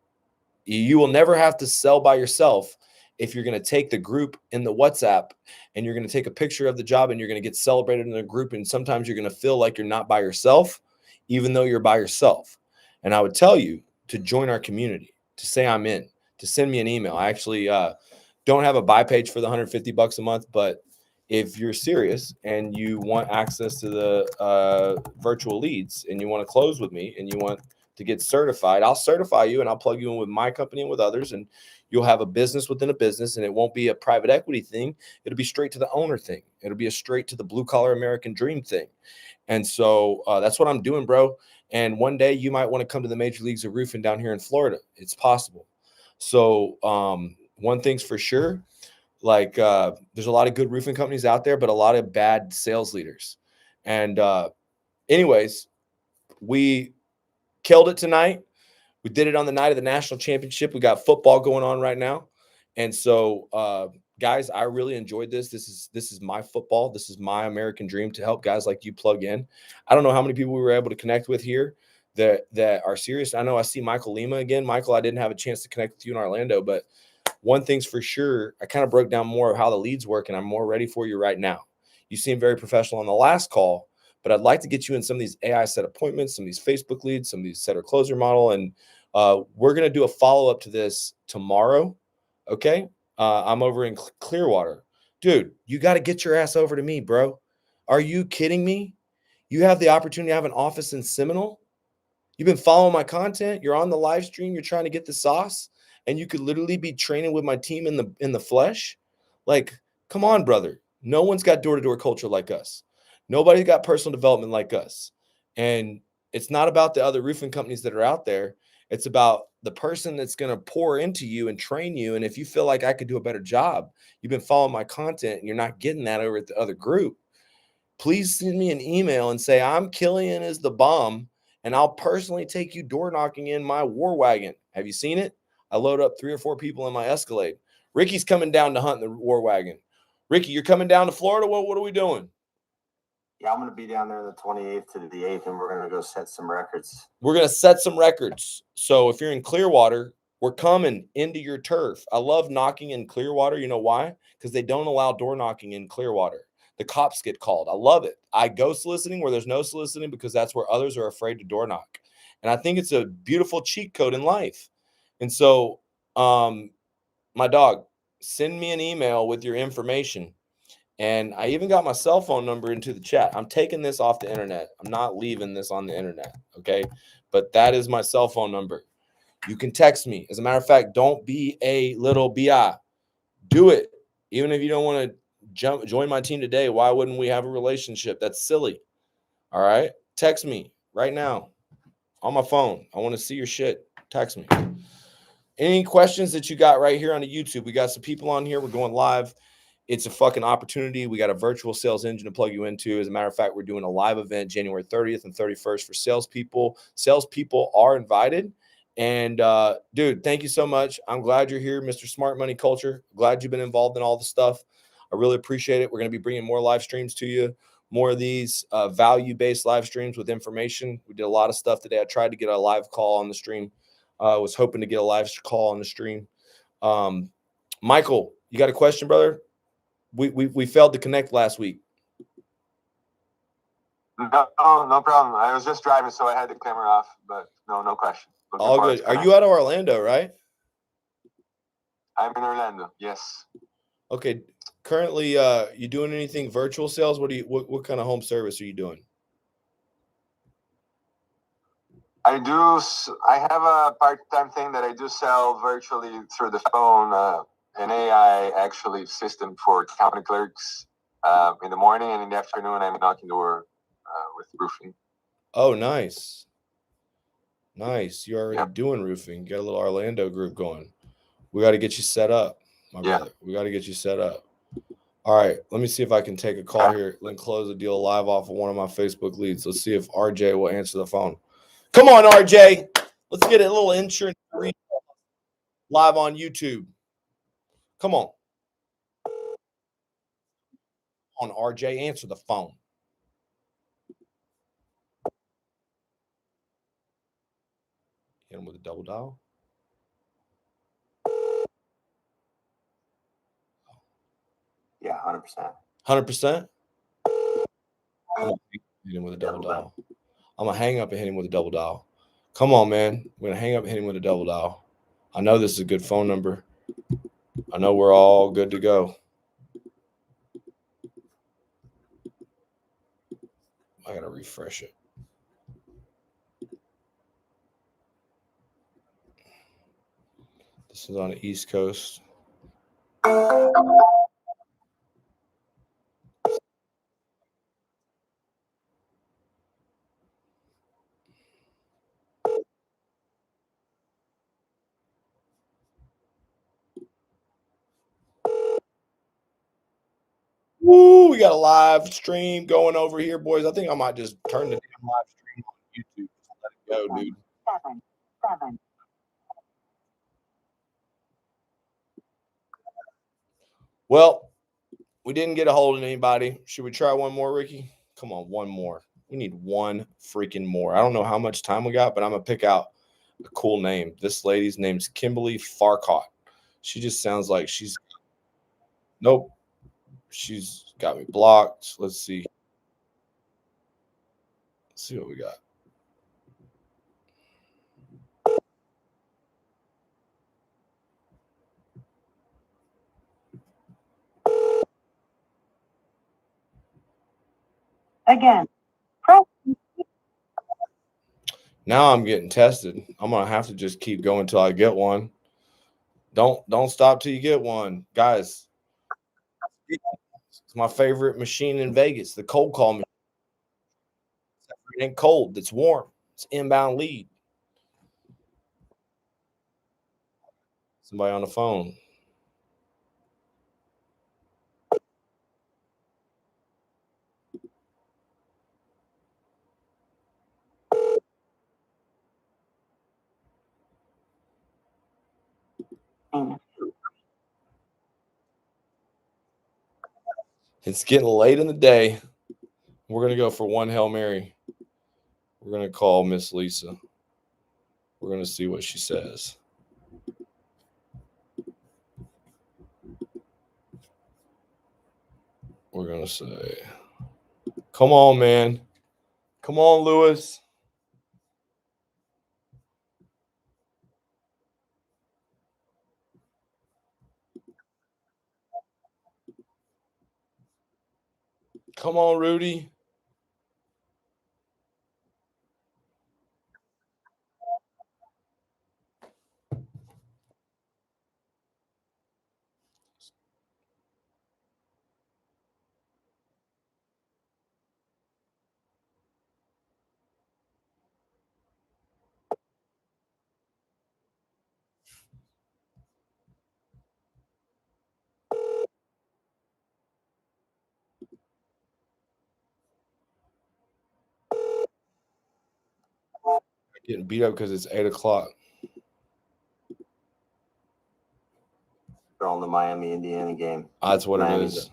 you will never have to sell by yourself if you're going to take the group in the WhatsApp and you're going to take a picture of the job and you're going to get celebrated in a group. And sometimes you're going to feel like you're not by yourself, even though you're by yourself. And I would tell you to join our community, to say I'm in, to send me an email. I actually don't have a buy page for the $150 a month, but if you're serious and you want access to the virtual leads and you want to close with me and you want to get certified, I'll certify you and I'll plug you in with my company and with others, and you'll have a business within a business, and it won't be a private equity thing. It'll be straight to the owner thing. It'll be a straight to the blue collar American dream thing. And so that's what I'm doing, bro. And one day you might want to come to the major leagues of roofing down here in Florida. It's possible. So one thing's for sure, like there's a lot of good roofing companies out there, but a lot of bad sales leaders. And anyways, we killed it tonight. We did it on the night of the national championship. We got football going on right now. And so guys, I really enjoyed this. This is my football. This is my American dream to help guys like you plug in. I don't know how many people we were able to connect with here that are serious. I know I see Michael Lima again. Michael, I didn't have a chance to connect with you in Orlando, but one thing's for sure, I kind of broke down more of how the leads work, and I'm more ready for you right now. You seem very professional on the last call, but I'd like to get you in some of these AI set appointments, some of these Facebook leads, some of these setter closer model. And we're going to do a follow-up to this tomorrow. Okay. I'm over in Clearwater. Dude, you got to get your ass over to me, bro. Are you kidding me? You have the opportunity to have an office in Seminole. You've been following my content. You're on the live stream. You're trying to get the sauce, and you could literally be training with my team in the flesh. Like, come on, brother. No one's got door-to-door culture like us. Nobody's got personal development like us. And it's not about the other roofing companies that are out there. It's about the person that's going to pour into you and train you. And if you feel like I could do a better job, you've been following my content and you're not getting that over at the other group, please send me an email and say, I'm Killian is the bomb, and I'll personally take you door knocking in my war wagon. Have you seen it? I load up 3 or 4 people in my Escalade. Ricky's coming down to hunt the war wagon. Ricky, you're coming down to Florida? What are we doing? Yeah, I'm going to be down there the 28th to the 8th, and we're going to go set some records. We're going to set some records. So if you're in Clearwater, we're coming into your turf. I love knocking in Clearwater. You know why? Because they don't allow door knocking in Clearwater. The cops get called. I love it. I go soliciting where there's no soliciting because that's where others are afraid to door knock. And I think it's a beautiful cheat code in life. And so, my dog, send me an email with your information. And I even got my cell phone number into the chat. I'm taking this off the internet. I'm not leaving this on the internet. Okay. But that is my cell phone number. You can text me. As a matter of fact, don't be a little BI. Do it. Even if you don't want to join my team today, why wouldn't we have a relationship? That's silly. All right. Text me right now on my phone. I want to see your shit. Text me. Any questions that you got right here on the YouTube? We got some people on here. We're going live. It's a fucking opportunity. We got a virtual sales engine to plug you into. As a matter of fact, we're doing a live event January 30th and 31st for salespeople. Salespeople are invited. And dude, thank you so much. I'm glad you're here, Mr. Smart Money Culture. Glad you've been involved in all the stuff. I really appreciate it. We're going to be bringing more live streams to you, more of these value-based live streams with information. We did a lot of stuff today. I tried to get a live call on the stream. Was hoping to get a live call on the stream. Michael, you got a question, brother? We failed to connect last week. No problem. I was just driving, so I had the camera off, but no question. All good. Are you out of Orlando, right? I'm in Orlando. Yes. Okay. Currently, you doing anything virtual sales? What kind of home service are you doing? I have a part-time thing that I do sell virtually through the phone, an AI actually system for county clerks. In the morning and in the afternoon, I'm knocking door with roofing. Oh, nice. Nice. You're already doing roofing. You got a little Orlando group going. We got to get you set up, my brother. We got to get you set up. All right. Let me see if I can take a call here. Let me close the deal live off of one of my Facebook leads. Let's see if RJ will answer the phone. Come on, RJ. Let's get a little insurance live on YouTube. Come on. On RJ, answer the phone. Hit him with a double dial. Yeah, 100%. 100%? I'm going to hit him with a double dial. I'm going to hang up and hit him with a double dial. Come on, man. I'm going to hang up and hit him with a double dial. I know this is a good phone number. I know we're all good to go. I got to refresh it. This is on the East Coast. Woo, we got a live stream going over here, boys. I think I might just turn the damn live stream on YouTube. Let it go, dude. 7. Well, we didn't get a hold of anybody. Should we try one more, Ricky? Come on, one more. We need one freaking more. I don't know how much time we got, but I'm going to pick out a cool name. This lady's name's Kimberly Farcott. She just sounds like she's – nope. She's got me blocked. Let's see. Let's see what we got. Again, press. Now I'm getting tested. I'm going to have to just keep going until I get one. Don't stop till you get one. Guys, it's my favorite machine in Vegas, the cold call machine. It ain't cold. It's warm. It's inbound lead. Somebody on the phone. It's getting late in the day. We're going to go for one Hail Mary. We're going to call Miss Lisa. We're going to see what she says. We're going to say, come on, man. Come on, Lewis. Come on, Rudy. Getting beat up because it's 8 o'clock. They're on the Miami, Indiana game. That's what Miami it is.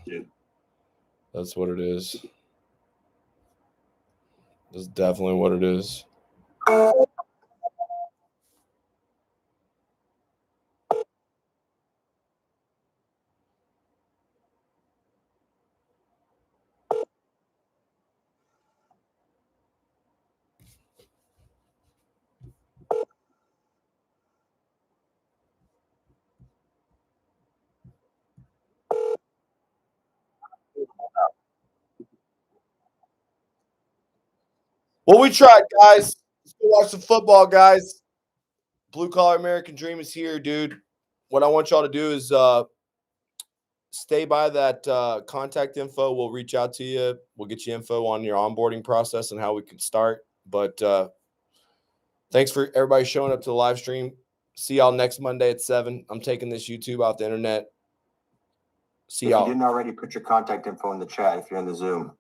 That's what it is. That's definitely what it is. Well, we tried, guys. Let's go watch some football, guys. Blue Collar American Dream is here, dude. What I want y'all to do is stay by that contact info. We'll reach out to you. We'll get you info on your onboarding process and how we can start. But thanks for everybody showing up to the live stream. See y'all next Monday at 7. I'm taking this YouTube off the internet. See If y'all. you didn't already, put your contact info in the chat if you're in the Zoom.